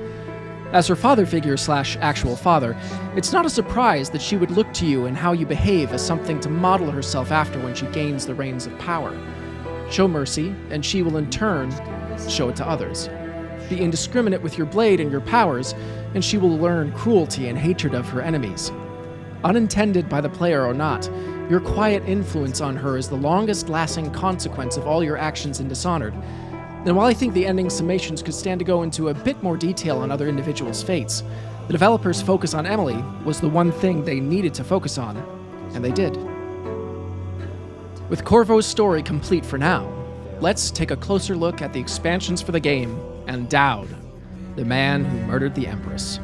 As her father figure / actual father, it's not a surprise that she would look to you and how you behave as something to model herself after when she gains the reins of power. Show mercy, and she will in turn show it to others. Be indiscriminate with your blade and your powers, and she will learn cruelty and hatred of her enemies. Unintended by the player or not, your quiet influence on her is the longest-lasting consequence of all your actions in Dishonored. And while I think the ending summations could stand to go into a bit more detail on other individuals' fates, the developers' focus on Emily was the one thing they needed to focus on, and they did. With Corvo's story complete for now, let's take a closer look at the expansions for the game and Dowd, the man who murdered the Empress.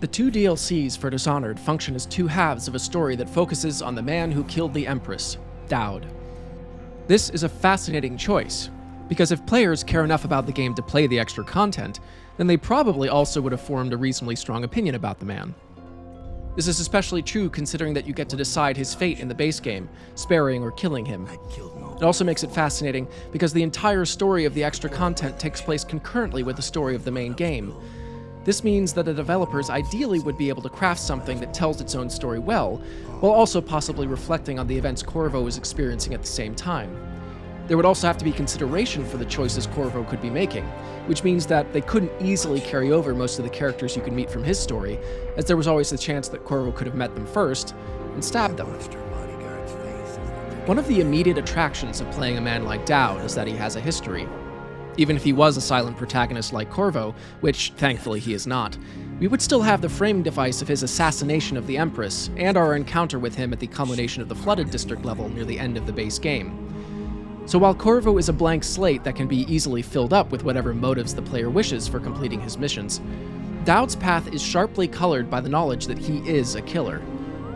The two DLCs for Dishonored function as two halves of a story that focuses on the man who killed the Empress, Dowd. This is a fascinating choice, because if players care enough about the game to play the extra content, then they probably also would have formed a reasonably strong opinion about the man. This is especially true considering that you get to decide his fate in the base game, sparing or killing him. It also makes it fascinating because the entire story of the extra content takes place concurrently with the story of the main game. This means that the developers ideally would be able to craft something that tells its own story well, while also possibly reflecting on the events Corvo was experiencing at the same time. There would also have to be consideration for the choices Corvo could be making, which means that they couldn't easily carry over most of the characters you could meet from his story, as there was always the chance that Corvo could have met them first and stabbed them. One of the immediate attractions of playing a man like Dowd is that he has a history. Even if he was a silent protagonist like Corvo, which thankfully he is not, we would still have the framing device of his assassination of the Empress and our encounter with him at the culmination of the Flooded District level near the end of the base game. So while Corvo is a blank slate that can be easily filled up with whatever motives the player wishes for completing his missions, Dowd's path is sharply colored by the knowledge that he is a killer.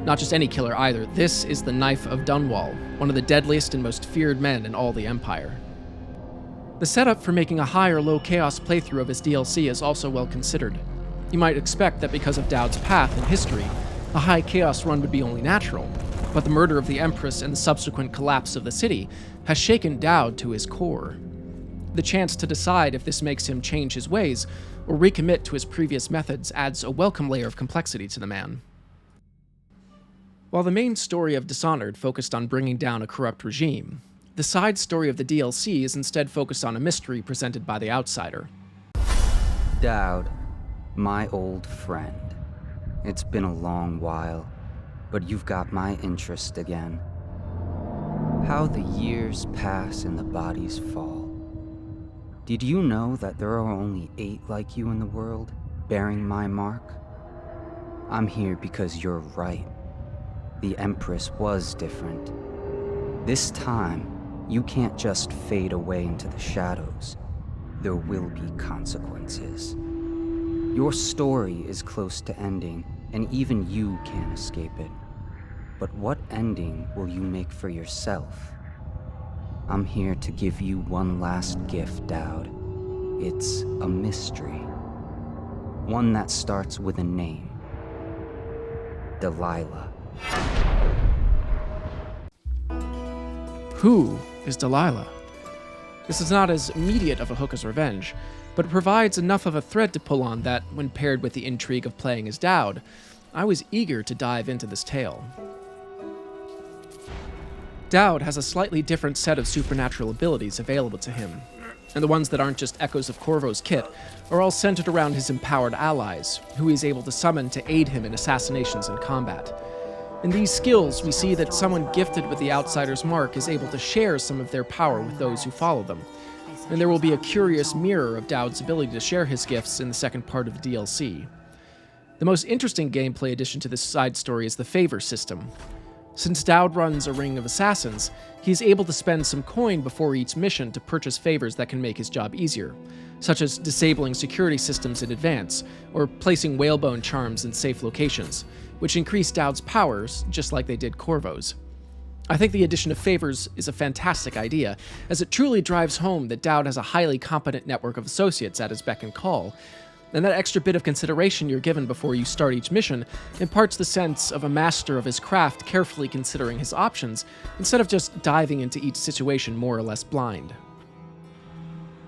Not just any killer either, this is the Knife of Dunwall, one of the deadliest and most feared men in all the Empire. The setup for making a high or low chaos playthrough of his DLC is also well considered. You might expect that because of Dowd's path and history, a high chaos run would be only natural, but the murder of the Empress and the subsequent collapse of the city has shaken Dowd to his core. The chance to decide if this makes him change his ways or recommit to his previous methods adds a welcome layer of complexity to the man. While the main story of Dishonored focused on bringing down a corrupt regime, the side story of the DLC is instead focused on a mystery presented by the outsider. Dowd, my old friend. It's been a long while, but you've got my interest again. How the years pass and the bodies fall. Did you know that there are only 8 like you in the world, bearing my mark? I'm here because you're right. The Empress was different. This time, you can't just fade away into the shadows. There will be consequences. Your story is close to ending, and even you can't escape it. But what ending will you make for yourself? I'm here to give you one last gift, Dowd. It's a mystery. One that starts with a name. Delilah. Who is Delilah? This is not as immediate of a hook as Revenge, but it provides enough of a thread to pull on that, when paired with the intrigue of playing as Dowd, I was eager to dive into this tale. Dowd has a slightly different set of supernatural abilities available to him, and the ones that aren't just echoes of Corvo's kit are all centered around his empowered allies, who he is able to summon to aid him in assassinations and combat. In these skills, we see that someone gifted with the Outsider's mark is able to share some of their power with those who follow them, and there will be a curious mirror of Dowd's ability to share his gifts in the second part of the DLC. The most interesting gameplay addition to this side story is the favor system. Since Dowd runs a ring of assassins, he's able to spend some coin before each mission to purchase favors that can make his job easier, such as disabling security systems in advance, or placing whalebone charms in safe locations, which increase Dowd's powers, just like they did Corvo's. I think the addition of favors is a fantastic idea, as it truly drives home that Dowd has a highly competent network of associates at his beck and call, and that extra bit of consideration you're given before you start each mission imparts the sense of a master of his craft carefully considering his options, instead of just diving into each situation more or less blind.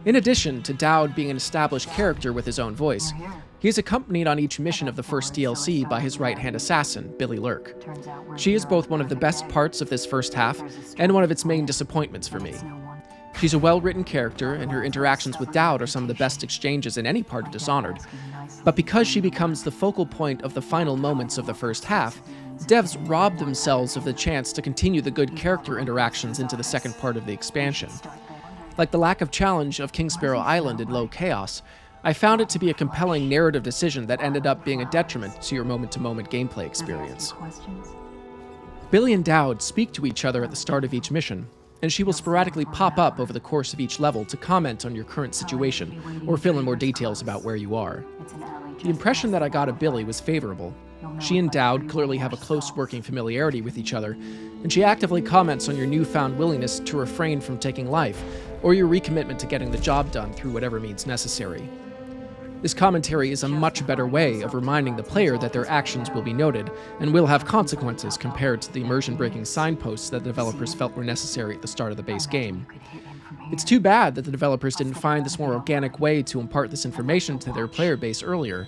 In addition to Dowd being an established character with his own voice, he is accompanied on each mission of the first DLC by his right-hand assassin, Billy Lurk. She is both one of the best parts of this first half, and one of its main disappointments for me. She's a well-written character, and her interactions with Dowd are some of the best exchanges in any part of Dishonored. But because she becomes the focal point of the final moments of the first half, devs robbed themselves of the chance to continue the good character interactions into the second part of the expansion. Like the lack of challenge of King Sparrow Island in Low Chaos, I found it to be a compelling narrative decision that ended up being a detriment to your moment-to-moment gameplay experience. Billy and Dowd speak to each other at the start of each mission, and she will sporadically pop up over the course of each level to comment on your current situation, or fill in more details about where you are. The impression that I got of Billy was favorable. She and Dowd clearly have a close working familiarity with each other, and she actively comments on your newfound willingness to refrain from taking life, or your recommitment to getting the job done through whatever means necessary. This commentary is a much better way of reminding the player that their actions will be noted, and will have consequences compared to the immersion-breaking signposts that the developers felt were necessary at the start of the base game. It's too bad that the developers didn't find this more organic way to impart this information to their player base earlier.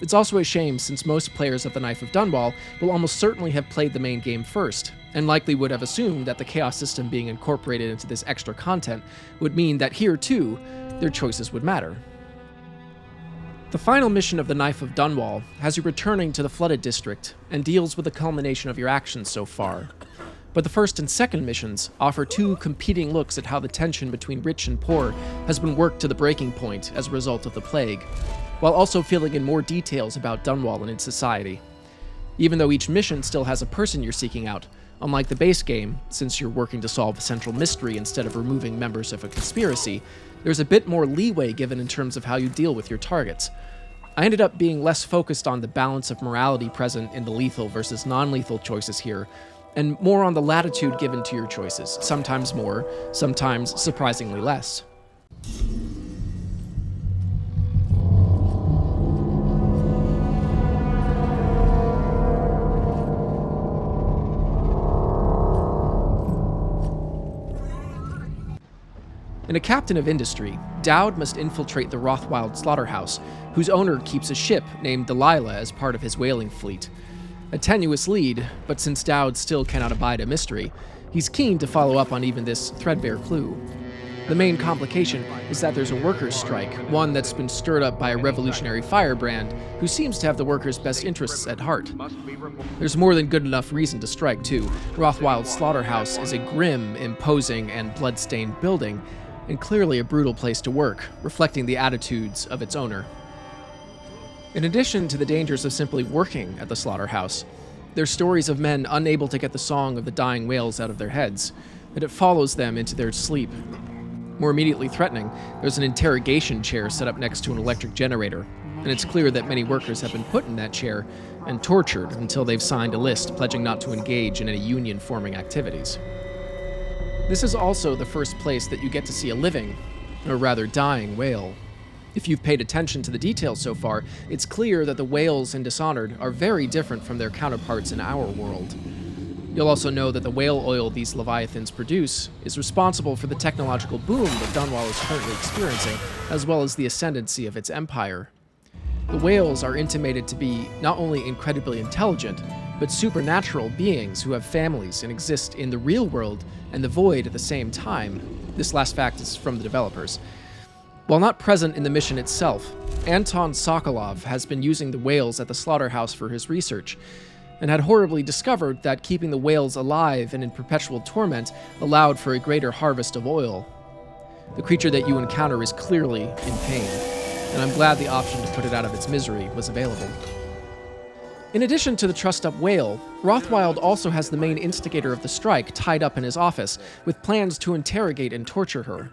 It's also a shame, since most players of the Knife of Dunwall will almost certainly have played the main game first, and likely would have assumed that the chaos system being incorporated into this extra content would mean that here too, their choices would matter. The final mission of the Knife of Dunwall has you returning to the Flooded District, and deals with the culmination of your actions so far. but the first and second missions offer two competing looks at how the tension between rich and poor has been worked to the breaking point as a result of the plague, while also filling in more details about Dunwall and its society. Even though each mission still has a person you're seeking out, unlike the base game, since you're working to solve a central mystery instead of removing members of a conspiracy, there's a bit more leeway given in terms of how you deal with your targets. I ended up being less focused on the balance of morality present in the lethal versus non-lethal choices here, and more on the latitude given to your choices, sometimes more, sometimes surprisingly less. In A Captain of Industry, Dowd must infiltrate the Rothwild slaughterhouse, whose owner keeps a ship named Delilah as part of his whaling fleet. A tenuous lead, but since Dowd still cannot abide a mystery, he's keen to follow up on even this threadbare clue. The main complication is that there's a workers' strike, one that's been stirred up by a revolutionary firebrand who seems to have the workers' best interests at heart. There's more than good enough reason to strike, too. Rothwild's slaughterhouse is a grim, imposing, and blood-stained building, and clearly a brutal place to work, reflecting the attitudes of its owner. In addition to the dangers of simply working at the slaughterhouse, there's stories of men unable to get the song of the dying whales out of their heads, and it follows them into their sleep. More immediately threatening, there's an interrogation chair set up next to an electric generator, and it's clear that many workers have been put in that chair and tortured until they've signed a list pledging not to engage in any union-forming activities. This is also the first place that you get to see a living, or rather dying, whale. If you've paid attention to the details so far, it's clear that the whales in Dishonored are very different from their counterparts in our world. You'll also know that the whale oil these leviathans produce is responsible for the technological boom that Dunwall is currently experiencing, as well as the ascendancy of its empire. The whales are intimated to be not only incredibly intelligent, but supernatural beings who have families and exist in the real world and the void at the same time. This last fact is from the developers. While not present in the mission itself, Anton Sokolov has been using the whales at the slaughterhouse for his research, and had horribly discovered that keeping the whales alive and in perpetual torment allowed for a greater harvest of oil. The creature that you encounter is clearly in pain, and I'm glad the option to put it out of its misery was available. In addition to the trussed-up whale, Rothwild also has the main instigator of the strike tied up in his office, with plans to interrogate and torture her.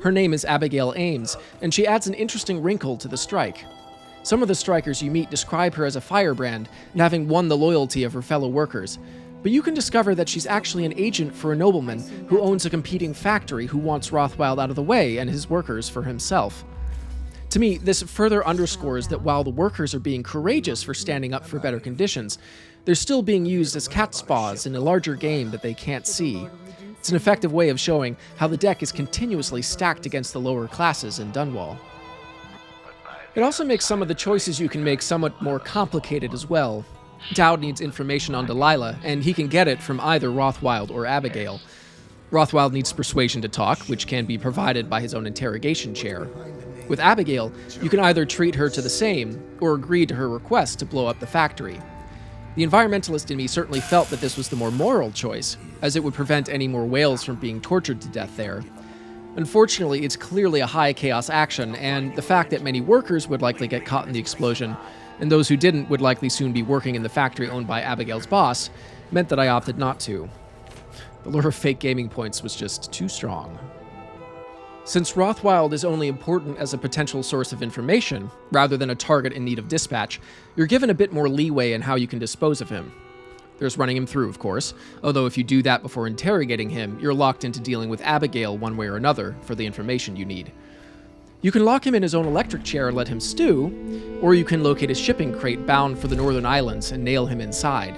Her name is Abigail Ames, and she adds an interesting wrinkle to the strike. Some of the strikers you meet describe her as a firebrand and having won the loyalty of her fellow workers, but you can discover that she's actually an agent for a nobleman who owns a competing factory who wants Rothwild out of the way and his workers for himself. To me, this further underscores that while the workers are being courageous for standing up for better conditions, they're still being used as catspaws in a larger game that they can't see. It's an effective way of showing how the deck is continuously stacked against the lower classes in Dunwall. It also makes some of the choices you can make somewhat more complicated as well. Dowd needs information on Delilah, and he can get it from either Rothwild or Abigail. Rothwild needs persuasion to talk, which can be provided by his own interrogation chair. With Abigail, you can either treat her to the same, or agree to her request to blow up the factory. The environmentalist in me certainly felt that this was the more moral choice, as it would prevent any more whales from being tortured to death there. Unfortunately, it's clearly a high chaos action, and the fact that many workers would likely get caught in the explosion, and those who didn't would likely soon be working in the factory owned by Abigail's boss, meant that I opted not to. The lure of fake gaming points was just too strong. Since Rothwild is only important as a potential source of information, rather than a target in need of dispatch, you're given a bit more leeway in how you can dispose of him. There's running him through, of course, although if you do that before interrogating him, you're locked into dealing with Abigail one way or another for the information you need. You can lock him in his own electric chair and let him stew, or you can locate a shipping crate bound for the Northern Islands and nail him inside.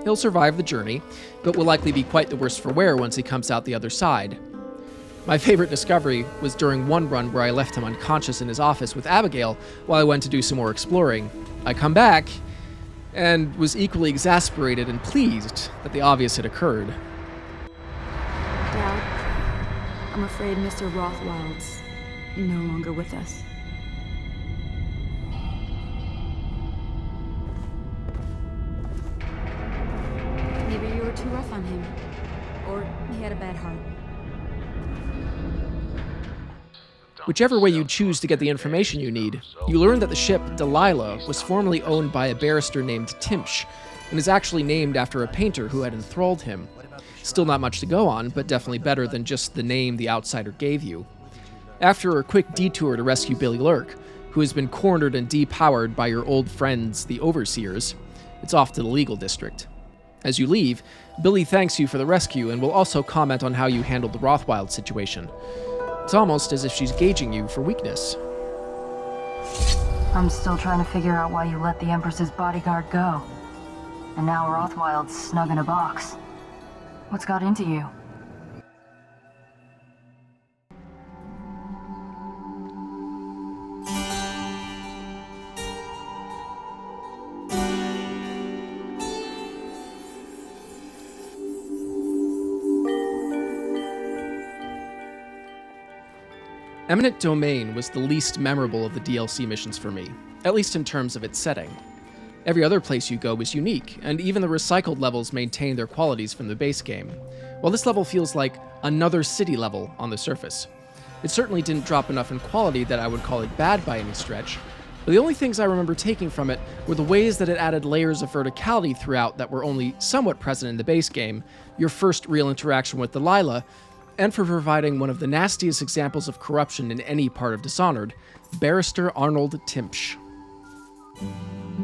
He'll survive the journey, but will likely be quite the worse for wear once he comes out the other side. My favorite discovery was during one run where I left him unconscious in his office with Abigail while I went to do some more exploring. I come back, and was equally exasperated and pleased that the obvious had occurred. Dad, I'm afraid Mr. Rothwild's no longer with us. Maybe you were too rough on him. had a bad heart. Whichever way you choose to get the information you need, you learn that the ship Delilah was formerly owned by a barrister named Timsh, and is actually named after a painter who had enthralled him. Still not much to go on, but definitely better than just the name the outsider gave you. After a quick detour to rescue Billy Lurk, who has been cornered and depowered by your old friends, the Overseers, it's off to the legal district. As you leave, Billy thanks you for the rescue and will also comment on how you handled the Rothwild situation. It's almost as if she's gauging you for weakness. I'm still trying to figure out why you let the Empress's bodyguard go. And now Rothwild's snug in a box. What's got into you? Eminent Domain was the least memorable of the DLC missions for me, at least in terms of its setting. Every other place you go is unique, and even the recycled levels maintain their qualities from the base game, while this level feels like another city level on the surface. It certainly didn't drop enough in quality that I would call it bad by any stretch, but the only things I remember taking from it were the ways that it added layers of verticality throughout that were only somewhat present in the base game, your first real interaction with Delilah, and for providing one of the nastiest examples of corruption in any part of Dishonored, Barrister Arnold Timsh.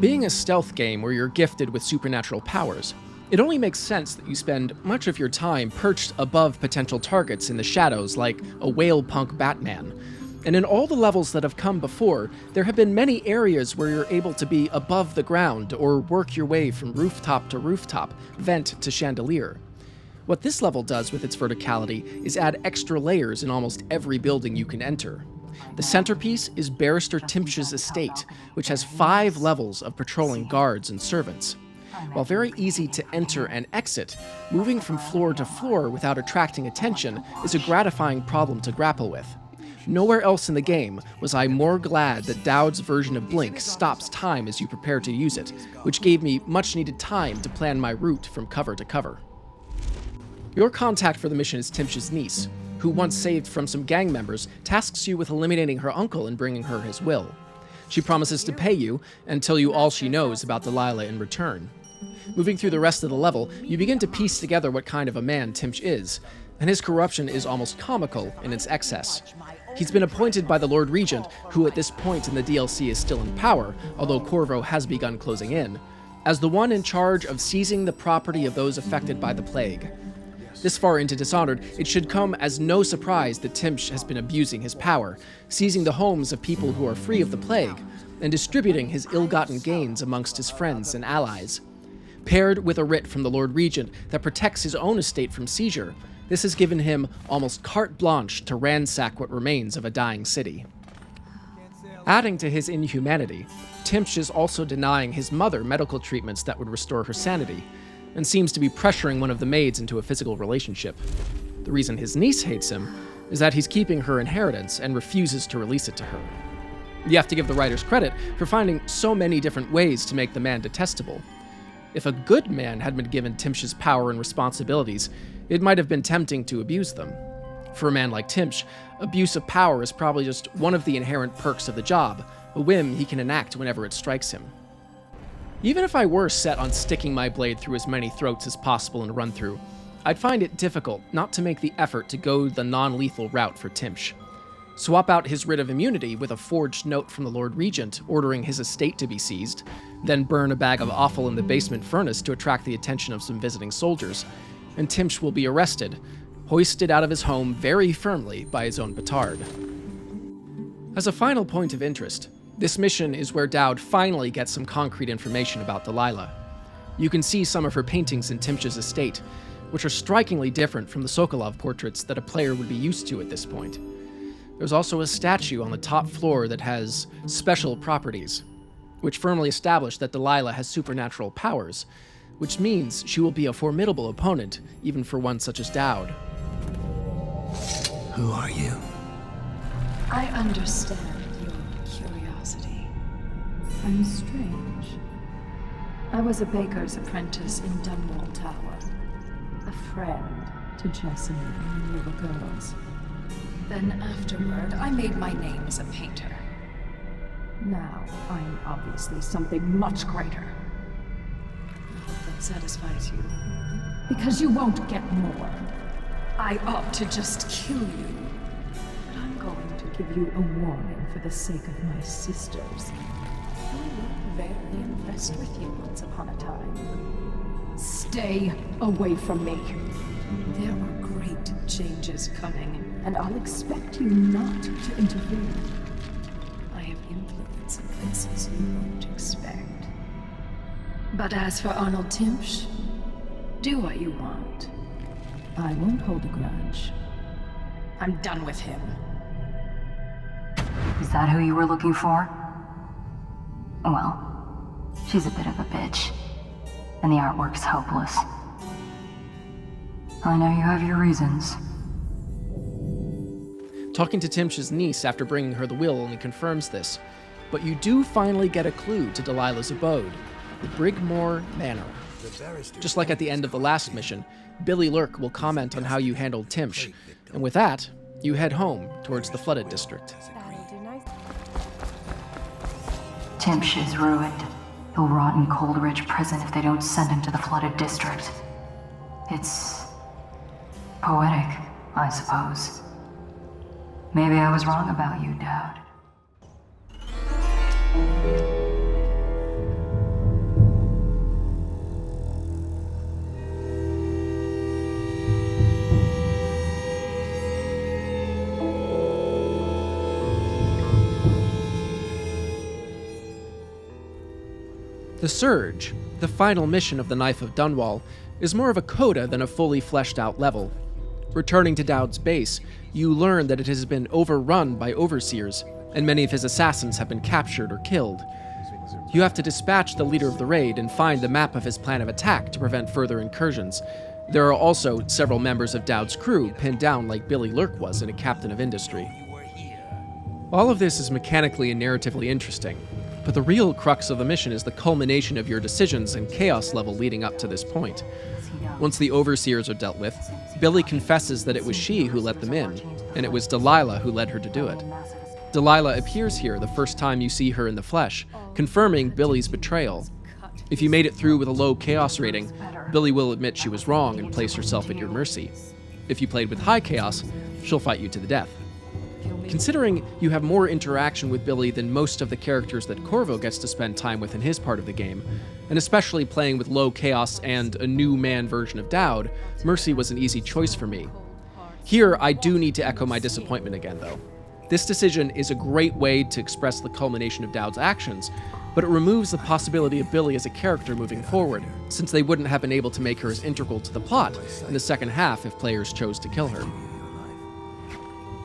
Being a stealth game where you're gifted with supernatural powers, it only makes sense that you spend much of your time perched above potential targets in the shadows like a whale-punk Batman. And in all the levels that have come before, there have been many areas where you're able to be above the ground or work your way from rooftop to rooftop, vent to chandelier. What this level does with its verticality is add extra layers in almost every building you can enter. The centerpiece is Barrister Timsh's estate, which has 5 levels of patrolling guards and servants. While very easy to enter and exit, moving from floor to floor without attracting attention is a gratifying problem to grapple with. Nowhere else in the game was I more glad that Dowd's version of Blink stops time as you prepare to use it, which gave me much needed time to plan my route from cover to cover. Your contact for the mission is Timsh's niece, who, once saved from some gang members, tasks you with eliminating her uncle and bringing her his will. She promises to pay you and tell you all she knows about Delilah in return. Moving through the rest of the level, you begin to piece together what kind of a man Timsh is, and his corruption is almost comical in its excess. He's been appointed by the Lord Regent, who at this point in the DLC is still in power, although Corvo has begun closing in, as the one in charge of seizing the property of those affected by the plague. This far into Dishonored, it should come as no surprise that Timsh has been abusing his power, seizing the homes of people who are free of the plague, and distributing his ill-gotten gains amongst his friends and allies. Paired with a writ from the Lord Regent that protects his own estate from seizure, this has given him almost carte blanche to ransack what remains of a dying city. Adding to his inhumanity, Timsh is also denying his mother medical treatments that would restore her sanity, and seems to be pressuring one of the maids into a physical relationship. The reason his niece hates him is that he's keeping her inheritance and refuses to release it to her. You have to give the writers credit for finding so many different ways to make the man detestable. If a good man had been given Timsh's power and responsibilities, it might have been tempting to abuse them. For a man like Timsh, abuse of power is probably just one of the inherent perks of the job, a whim he can enact whenever it strikes him. Even if I were set on sticking my blade through as many throats as possible in a run-through, I'd find it difficult not to make the effort to go the non-lethal route for Timsh. Swap out his writ of immunity with a forged note from the Lord Regent ordering his estate to be seized, then burn a bag of offal in the basement furnace to attract the attention of some visiting soldiers, and Timsh will be arrested, hoisted out of his home very firmly by his own petard. As a final point of interest, this mission is where Dowd finally gets some concrete information about Delilah. You can see some of her paintings in Timsh's estate, which are strikingly different from the Sokolov portraits that a player would be used to at this point. There's also a statue on the top floor that has special properties, which firmly establish that Delilah has supernatural powers, which means she will be a formidable opponent, even for one such as Dowd. Who are you? I understand your curiosity. I'm strange. I was a baker's apprentice in Dunwall Tower. A friend to Jessamine when we were girls. Then afterward, I made my name as a painter. Now, I'm obviously something much greater. I hope that satisfies you. Because you won't get more. I ought to just kill you. But I'm going to give you a warning for the sake of my sisters. Who were very impressed with you once upon a time. Stay away from me. There are great changes coming, and I'll expect you not to interfere. I have influence in places you won't expect. But as for Arnold Timsh, do what you want. I won't hold a grudge. I'm done with him. Is that who you were looking for? Well, she's a bit of a bitch. And the artwork's hopeless. I know you have your reasons. Talking to Timsh's niece after bringing her the will only confirms this, but you do finally get a clue to Delilah's abode, the Brigmore Manor. Just like at the end of the last mission, Billy Lurk will comment on how you handled Timsh, and with that, you head home towards the flooded district. Timsh is ruined. He'll rot in Coldridge prison if they don't send him to the flooded district. It's poetic, I suppose. Maybe I was wrong about you, Dad. The Surge, the final mission of the Knife of Dunwall, is more of a coda than a fully fleshed out level. Returning to Dowd's base, you learn that it has been overrun by overseers, and many of his assassins have been captured or killed. You have to dispatch the leader of the raid and find the map of his plan of attack to prevent further incursions. There are also several members of Dowd's crew pinned down like Billy Lurk was in A Captain of Industry. All of this is mechanically and narratively interesting, but the real crux of the mission is the culmination of your decisions and chaos level leading up to this point. Once the overseers are dealt with, Billy confesses that it was she who let them in, and it was Delilah who led her to do it. Delilah appears here the first time you see her in the flesh, confirming Billy's betrayal. If you made it through with a low chaos rating, Billy will admit she was wrong and place herself at your mercy. If you played with high chaos, she'll fight you to the death. Considering you have more interaction with Billy than most of the characters that Corvo gets to spend time with in his part of the game, and especially playing with low chaos and a new man version of Dowd, Mercy was an easy choice for me. Here, I do need to echo my disappointment again, though. This decision is a great way to express the culmination of Dowd's actions, but it removes the possibility of Billy as a character moving forward, since they wouldn't have been able to make her as integral to the plot in the second half if players chose to kill her.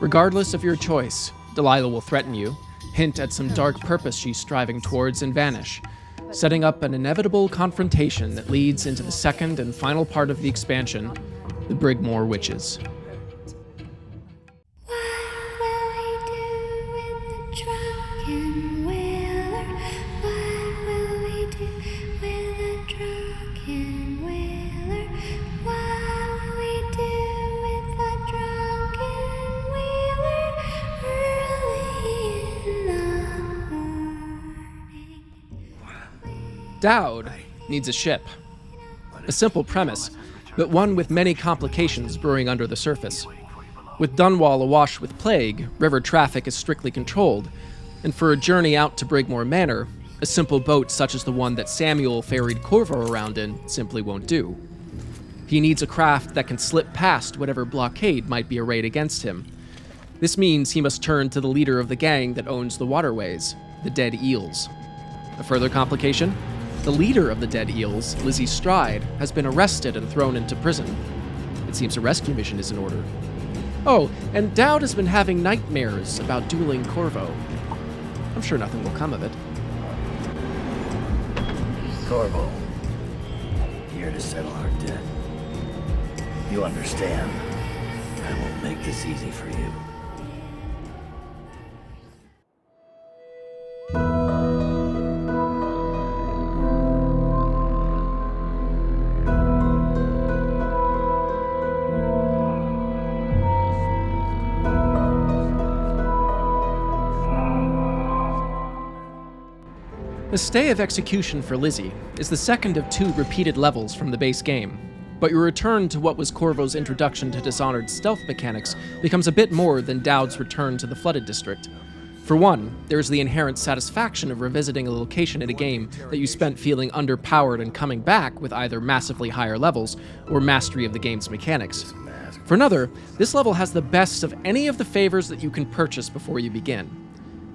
Regardless of your choice, Delilah will threaten you, hint at some dark purpose she's striving towards, and vanish, setting up an inevitable confrontation that leads into the second and final part of the expansion, the Brigmore Witches. Dowd needs a ship. A simple premise, but one with many complications brewing under the surface. With Dunwall awash with plague, river traffic is strictly controlled, and for a journey out to Brigmore Manor, a simple boat such as the one that Samuel ferried Corvo around in simply won't do. He needs a craft that can slip past whatever blockade might be arrayed against him. This means he must turn to the leader of the gang that owns the waterways, the Dead Eels. A further complication? The leader of the Dead Eels, Lizzie Stride, has been arrested and thrown into prison. It seems a rescue mission is in order. Oh, and Dowd has been having nightmares about dueling Corvo. I'm sure nothing will come of it. Corvo, here to settle our debt. You understand, I won't make this easy for you. The Stay of Execution for Lizzie is the second of 2 repeated levels from the base game, but your return to what was Corvo's introduction to Dishonored's stealth mechanics becomes a bit more than Dowd's return to the Flooded District. For one, there's the inherent satisfaction of revisiting a location in a game that you spent feeling underpowered and coming back with either massively higher levels or mastery of the game's mechanics. For another, this level has the best of any of the favors that you can purchase before you begin.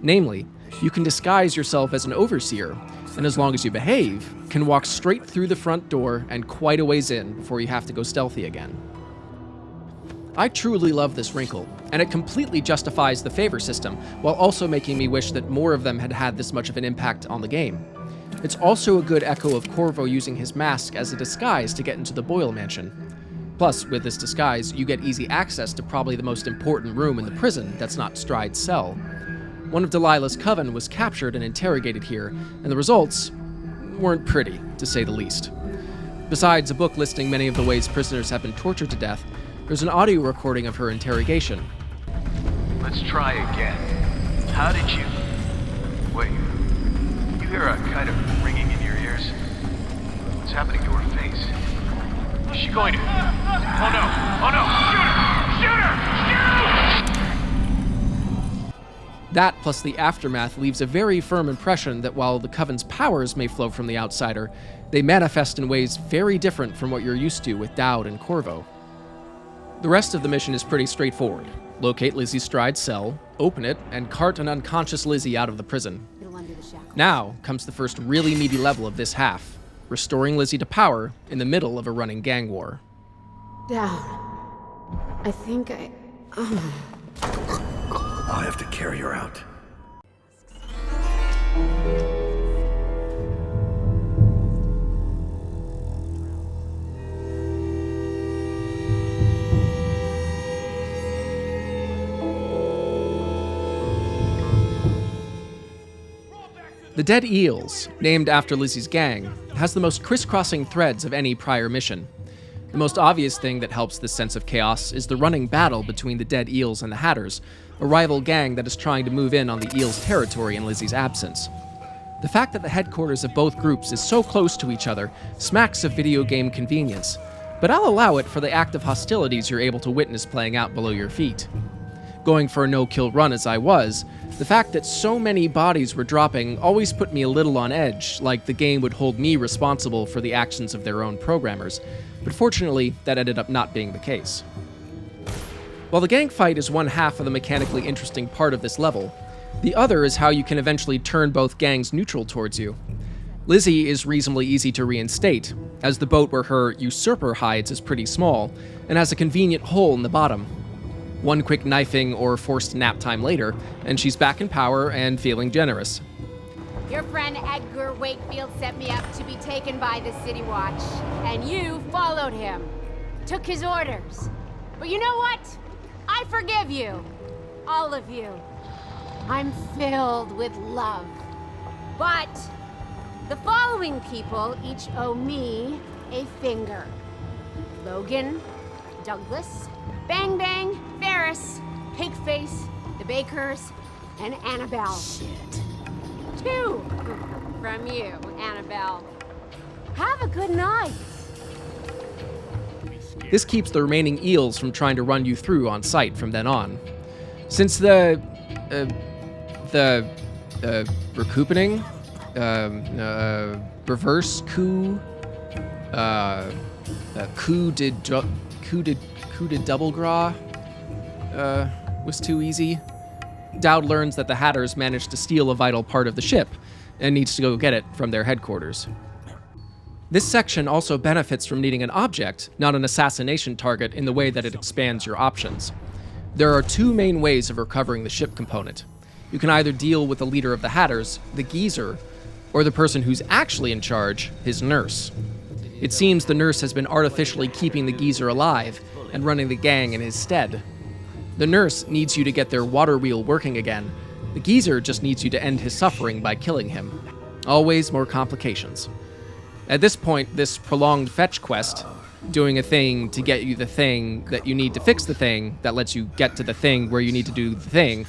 Namely, you can disguise yourself as an overseer, and as long as you behave, can walk straight through the front door and quite a ways in before you have to go stealthy again. I truly love this wrinkle, and it completely justifies the favor system, while also making me wish that more of them had had this much of an impact on the game. It's also a good echo of Corvo using his mask as a disguise to get into the Boyle mansion. Plus, with this disguise, you get easy access to probably the most important room in the prison that's not Stride's cell. One of Delilah's coven was captured and interrogated here, and the results weren't pretty, to say the least. Besides a book listing many of the ways prisoners have been tortured to death, there's an audio recording of her interrogation. Let's try again. How did you... Wait, you hear a kind of ringing in your ears? What's happening to her face? Is she going to... Oh no! Oh no! Shoot her! Shoot her! Shoot! That, plus the aftermath, leaves a very firm impression that while the Coven's powers may flow from the outsider, they manifest in ways very different from what you're used to with Dowd and Corvo. The rest of the mission is pretty straightforward. Locate Lizzie's Stride's cell, open it, and cart an unconscious Lizzie out of the prison. Now comes the first really meaty level of this half, restoring Lizzie to power in the middle of a running gang war. Dowd, I think I'll have to carry her out. The Dead Eels, named after Lizzie's gang, has the most crisscrossing threads of any prior mission. The most obvious thing that helps this sense of chaos is the running battle between the Dead Eels and the Hatters, a rival gang that is trying to move in on the Eels' territory in Lizzie's absence. The fact that the headquarters of both groups is so close to each other smacks of video game convenience, but I'll allow it for the active hostilities you're able to witness playing out below your feet. Going for a no-kill run as I was, the fact that so many bodies were dropping always put me a little on edge, like the game would hold me responsible for the actions of their own programmers, but fortunately, that ended up not being the case. While the gang fight is one half of the mechanically interesting part of this level, the other is how you can eventually turn both gangs neutral towards you. Lizzie is reasonably easy to reinstate, as the boat where her usurper hides is pretty small, and has a convenient hole in the bottom. One quick knifing or forced nap time later, and she's back in power and feeling generous. Your friend Edgar Wakefield set me up to be taken by the City Watch, and you followed him. Took his orders. But you know what? I forgive you. All of you. I'm filled with love. But the following people each owe me a finger. Logan, Douglas, Bang Bang, Ferris, Pigface, the Bakers, and Annabelle. Shit. 2 from you, Annabelle. Have a good night. This keeps the remaining Eels from trying to run you through on sight from then on. Since the recoupening, reverse coup, coup de double gras, was too easy, Dowd learns that the Hatters managed to steal a vital part of the ship and needs to go get it from their headquarters. This section also benefits from needing an object, not an assassination target, in the way that it expands your options. There are 2 main ways of recovering the ship component. You can either deal with the leader of the Hatters, the Geezer, or the person who's actually in charge, his nurse. It seems the nurse has been artificially keeping the Geezer alive and running the gang in his stead. The nurse needs you to get their water wheel working again. The Geezer just needs you to end his suffering by killing him. Always more complications. At this point, this prolonged fetch quest, doing a thing to get you the thing that you need to fix the thing that lets you get to the thing where you need to do the thing,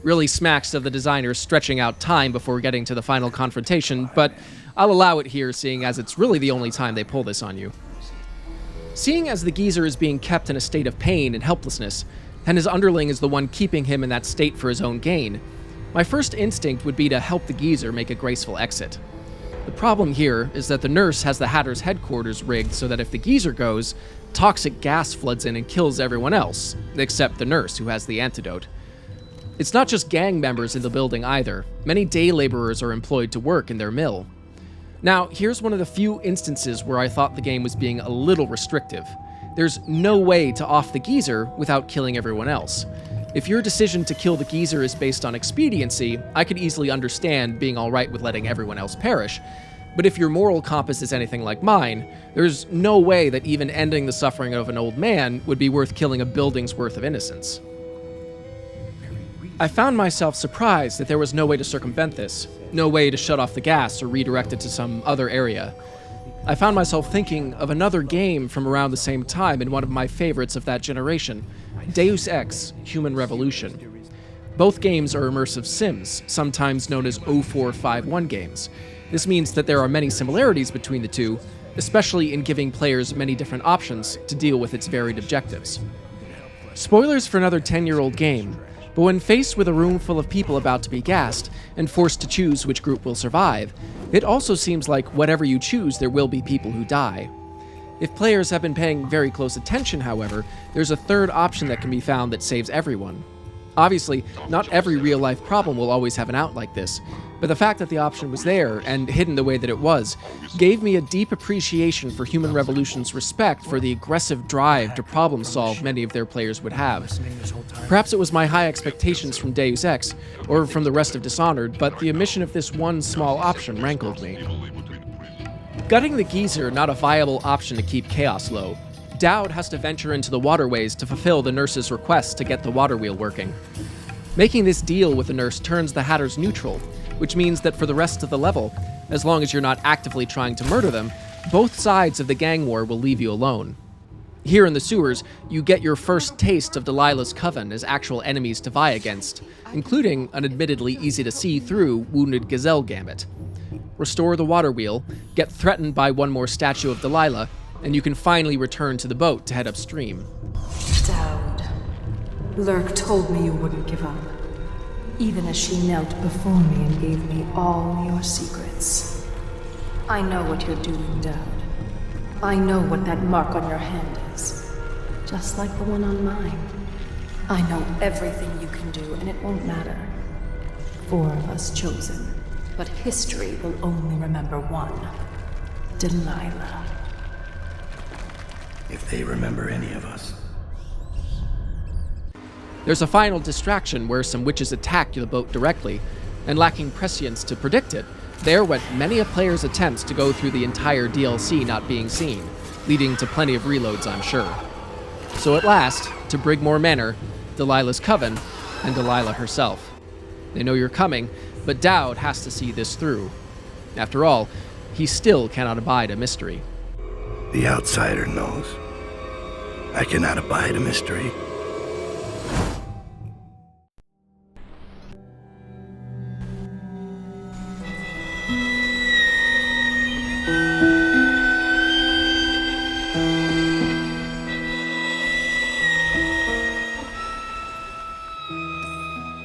Really smacks of the designers stretching out time before getting to the final confrontation, but I'll allow it here seeing as it's really the only time they pull this on you. Seeing as the geezer is being kept in a state of pain and helplessness, and his underling is the one keeping him in that state for his own gain, my first instinct would be to help the geezer make a graceful exit. The problem here is that the nurse has the Hatter's headquarters rigged so that if the geezer goes, toxic gas floods in and kills everyone else, except the nurse who has the antidote. It's not just gang members in the building either. Many day laborers are employed to work in their mill. Now, here's one of the few instances where I thought the game was being a little restrictive. There's no way to off the geezer without killing everyone else. If your decision to kill the geezer is based on expediency, I could easily understand being alright with letting everyone else perish. But if your moral compass is anything like mine, there's no way that even ending the suffering of an old man would be worth killing a building's worth of innocents. I found myself surprised that there was no way to circumvent this, no way to shut off the gas or redirect it to some other area. I found myself thinking of another game from around the same time in one of my favorites of that generation, Deus Ex: Human Revolution. Both games are immersive sims, sometimes known as 0451 games. This means that there are many similarities between the two, especially in giving players many different options to deal with its varied objectives. Spoilers for another 10-year-old game, but when faced with a room full of people about to be gassed and forced to choose which group will survive, it also seems like whatever you choose, there will be people who die. If players have been paying very close attention, however, there's a third option that can be found that saves everyone. Obviously, not every real-life problem will always have an out like this, but the fact that the option was there, and hidden the way that it was, gave me a deep appreciation for Human Revolution's respect for the aggressive drive to problem-solve many of their players would have. Perhaps it was my high expectations from Deus Ex, or from the rest of Dishonored, but the omission of this one small option rankled me. Gutting the geezer, not a viable option to keep chaos low. Dowd has to venture into the waterways to fulfill the nurse's request to get the water wheel working. Making this deal with the nurse turns the Hatters neutral, which means that for the rest of the level, as long as you're not actively trying to murder them, both sides of the gang war will leave you alone. Here in the sewers, you get your first taste of Delilah's coven as actual enemies to vie against, including an admittedly easy-to-see-through Wounded Gazelle Gambit. Restore the water wheel, get threatened by one more statue of Delilah, and you can finally return to the boat to head upstream. Dowd. Lurk told me you wouldn't give up, even as she knelt before me and gave me all your secrets. I know what you're doing, Dowd. I know what that mark on your hand is, just like the one on mine. I know everything you can do, and it won't matter. 4 of us chosen, but history will only remember one. Delilah. If they remember any of us. There's a final distraction where some witches attack the boat directly, and lacking prescience to predict it, there went many a player's attempts to go through the entire DLC not being seen, leading to plenty of reloads, I'm sure. So at last, to Brigmore Manor, Delilah's coven, and Delilah herself. They know you're coming, but Dowd has to see this through. After all, he still cannot abide a mystery. The outsider knows. I cannot abide a mystery.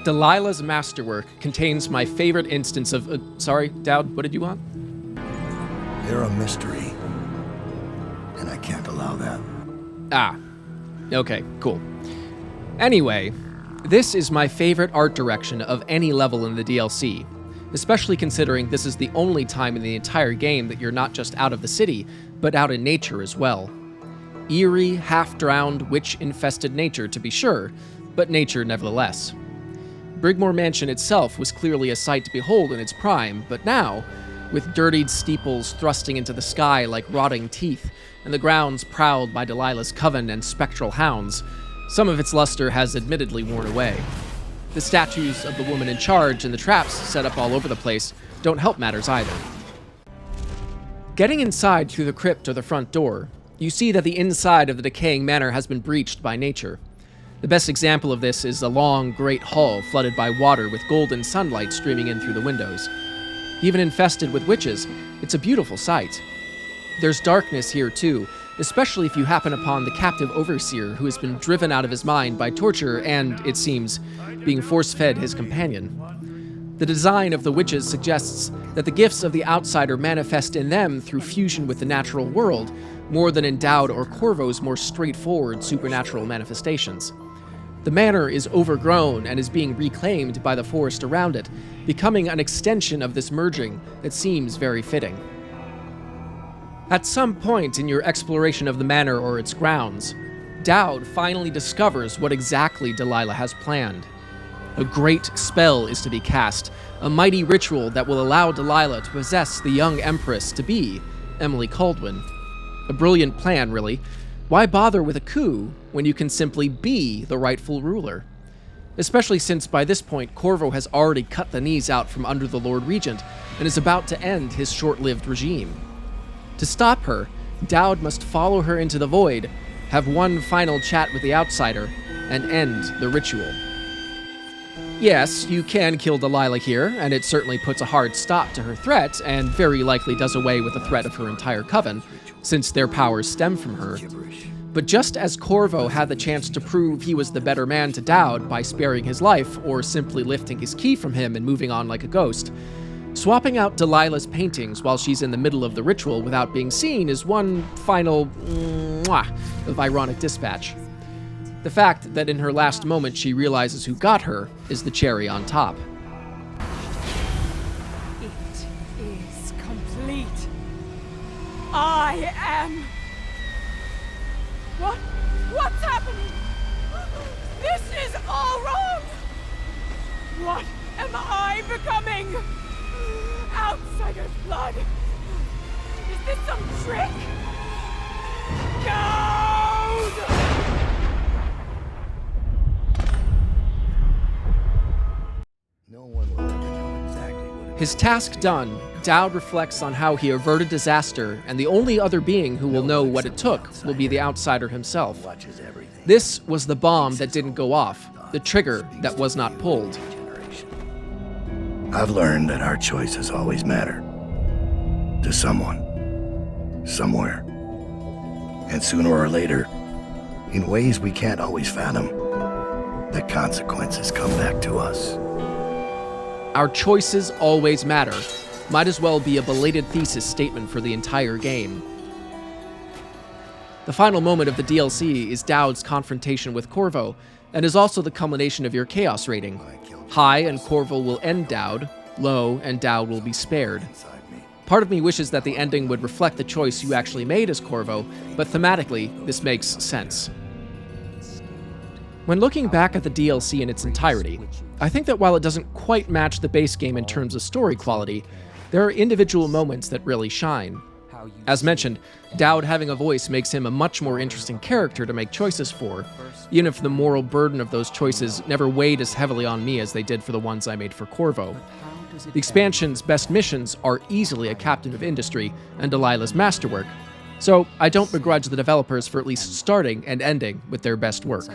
Delilah's masterwork contains my favorite instance of... sorry, Dowd, what did you want? You're a mystery. And I can't allow that. Ah. Okay, cool. Anyway, this is my favorite art direction of any level in the DLC, especially considering this is the only time in the entire game that you're not just out of the city, but out in nature as well. Eerie, half-drowned, witch-infested nature, to be sure, but nature nevertheless. Brigmore Mansion itself was clearly a sight to behold in its prime, but now, with dirtied steeples thrusting into the sky like rotting teeth, and the grounds prowled by Delilah's coven and spectral hounds, some of its luster has admittedly worn away. The statues of the woman in charge and the traps set up all over the place don't help matters either. Getting inside through the crypt or the front door, you see that the inside of the decaying manor has been breached by nature. The best example of this is a long, great hall flooded by water with golden sunlight streaming in through the windows. Even infested with witches, it's a beautiful sight. There's darkness here too, especially if you happen upon the captive overseer who has been driven out of his mind by torture and, it seems, being force-fed his companion. The design of the witches suggests that the gifts of the outsider manifest in them through fusion with the natural world, more than in Dowd or Corvo's more straightforward supernatural manifestations. The manor is overgrown and is being reclaimed by the forest around it, becoming an extension of this merging that seems very fitting. At some point in your exploration of the manor or its grounds, Dowd finally discovers what exactly Delilah has planned. A great spell is to be cast, a mighty ritual that will allow Delilah to possess the young empress to be Emily Kaldwin. A brilliant plan, really. Why bother with a coup when you can simply be the rightful ruler? Especially since by this point Corvo has already cut the knees out from under the Lord Regent and is about to end his short-lived regime. To stop her, Dowd must follow her into the void, have one final chat with the outsider, and end the ritual. Yes, you can kill Delilah here, and it certainly puts a hard stop to her threat, and very likely does away with the threat of her entire coven, since their powers stem from her. But just as Corvo had the chance to prove he was the better man to Dowd by sparing his life, or simply lifting his key from him and moving on like a ghost, swapping out Delilah's paintings while she's in the middle of the ritual without being seen is one final mwah of ironic dispatch. The fact that in her last moment she realizes who got her is the cherry on top. It is complete. I am... What's happening? This is all wrong! What am I becoming? Outsider's blood? Is this some trick? No! His task done, Dowd reflects on how he averted disaster, and the only other being who will know what it took will be the outsider himself. This was the bomb that didn't go off, the trigger that was not pulled. I've learned that our choices always matter. To someone. Somewhere. And sooner or later, in ways we can't always fathom, the consequences come back to us. Our choices always matter. Might as well be a belated thesis statement for the entire game. The final moment of the DLC is Dowd's confrontation with Corvo, and is also the culmination of your Chaos rating. High and Corvo will end Dowd, low and Dowd will be spared. Part of me wishes that the ending would reflect the choice you actually made as Corvo, but thematically, this makes sense. When looking back at the DLC in its entirety, I think that while it doesn't quite match the base game in terms of story quality, there are individual moments that really shine. As mentioned, Dowd having a voice makes him a much more interesting character to make choices for, even if the moral burden of those choices never weighed as heavily on me as they did for the ones I made for Corvo. The expansion's best missions are easily a Captain of Industry and Delilah's masterwork, so I don't begrudge the developers for at least starting and ending with their best work.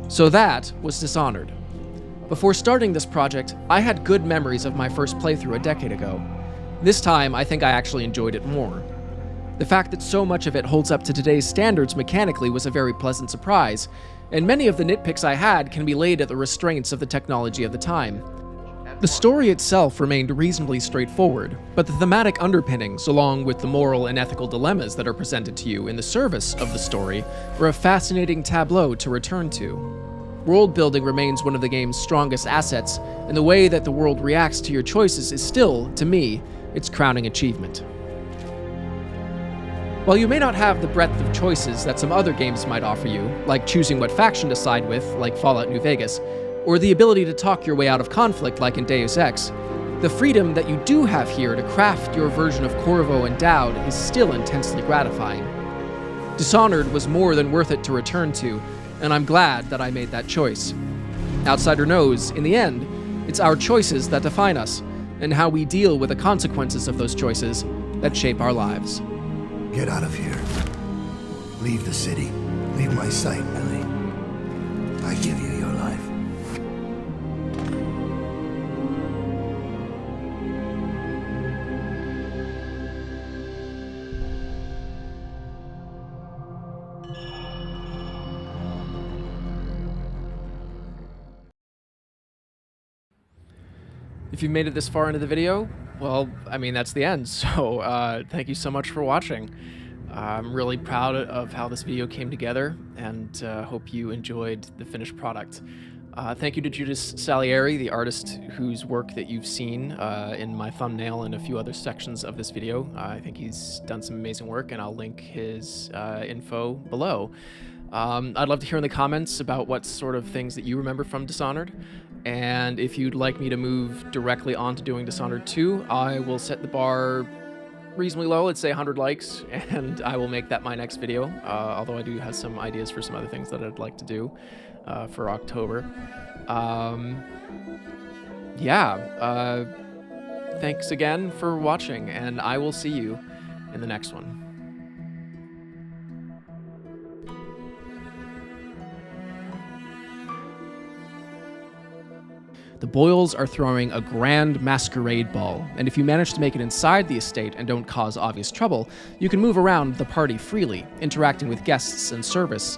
So that was Dishonored. Before starting this project, I had good memories of my first playthrough a decade ago. This time, I think I actually enjoyed it more. The fact that so much of it holds up to today's standards mechanically was a very pleasant surprise, and many of the nitpicks I had can be laid at the restraints of the technology of the time. The story itself remained reasonably straightforward, but the thematic underpinnings, along with the moral and ethical dilemmas that are presented to you in the service of the story, were a fascinating tableau to return to. World building remains one of the game's strongest assets, and the way that the world reacts to your choices is still, to me, its crowning achievement. While you may not have the breadth of choices that some other games might offer you, like choosing what faction to side with, like Fallout New Vegas, or the ability to talk your way out of conflict like in Deus Ex, the freedom that you do have here to craft your version of Corvo and Dowd is still intensely gratifying. Dishonored was more than worth it to return to, and I'm glad that I made that choice. Outsider knows, in the end, it's our choices that define us, and how we deal with the consequences of those choices that shape our lives. Get out of here. Leave the city. Leave my sight, Ellie. I give you your life. If you've made it this far into the video, well, I mean, that's the end. So thank you so much for watching. I'm really proud of how this video came together, and hope you enjoyed the finished product. Thank you to Judas Salieri, the artist whose work that you've seen in my thumbnail and a few other sections of this video. I think he's done some amazing work, and I'll link his info below. I'd love to hear in the comments about what sort of things that you remember from Dishonored. And if you'd like me to move directly on to doing Dishonored 2, I will set the bar reasonably low, let's say 100 likes, and I will make that my next video, although I do have some ideas for some other things that I'd like to do for October. Thanks again for watching, and I will see you in the next one. The Boyles are throwing a grand masquerade ball, and if you manage to make it inside the estate and don't cause obvious trouble, you can move around the party freely, interacting with guests and servants.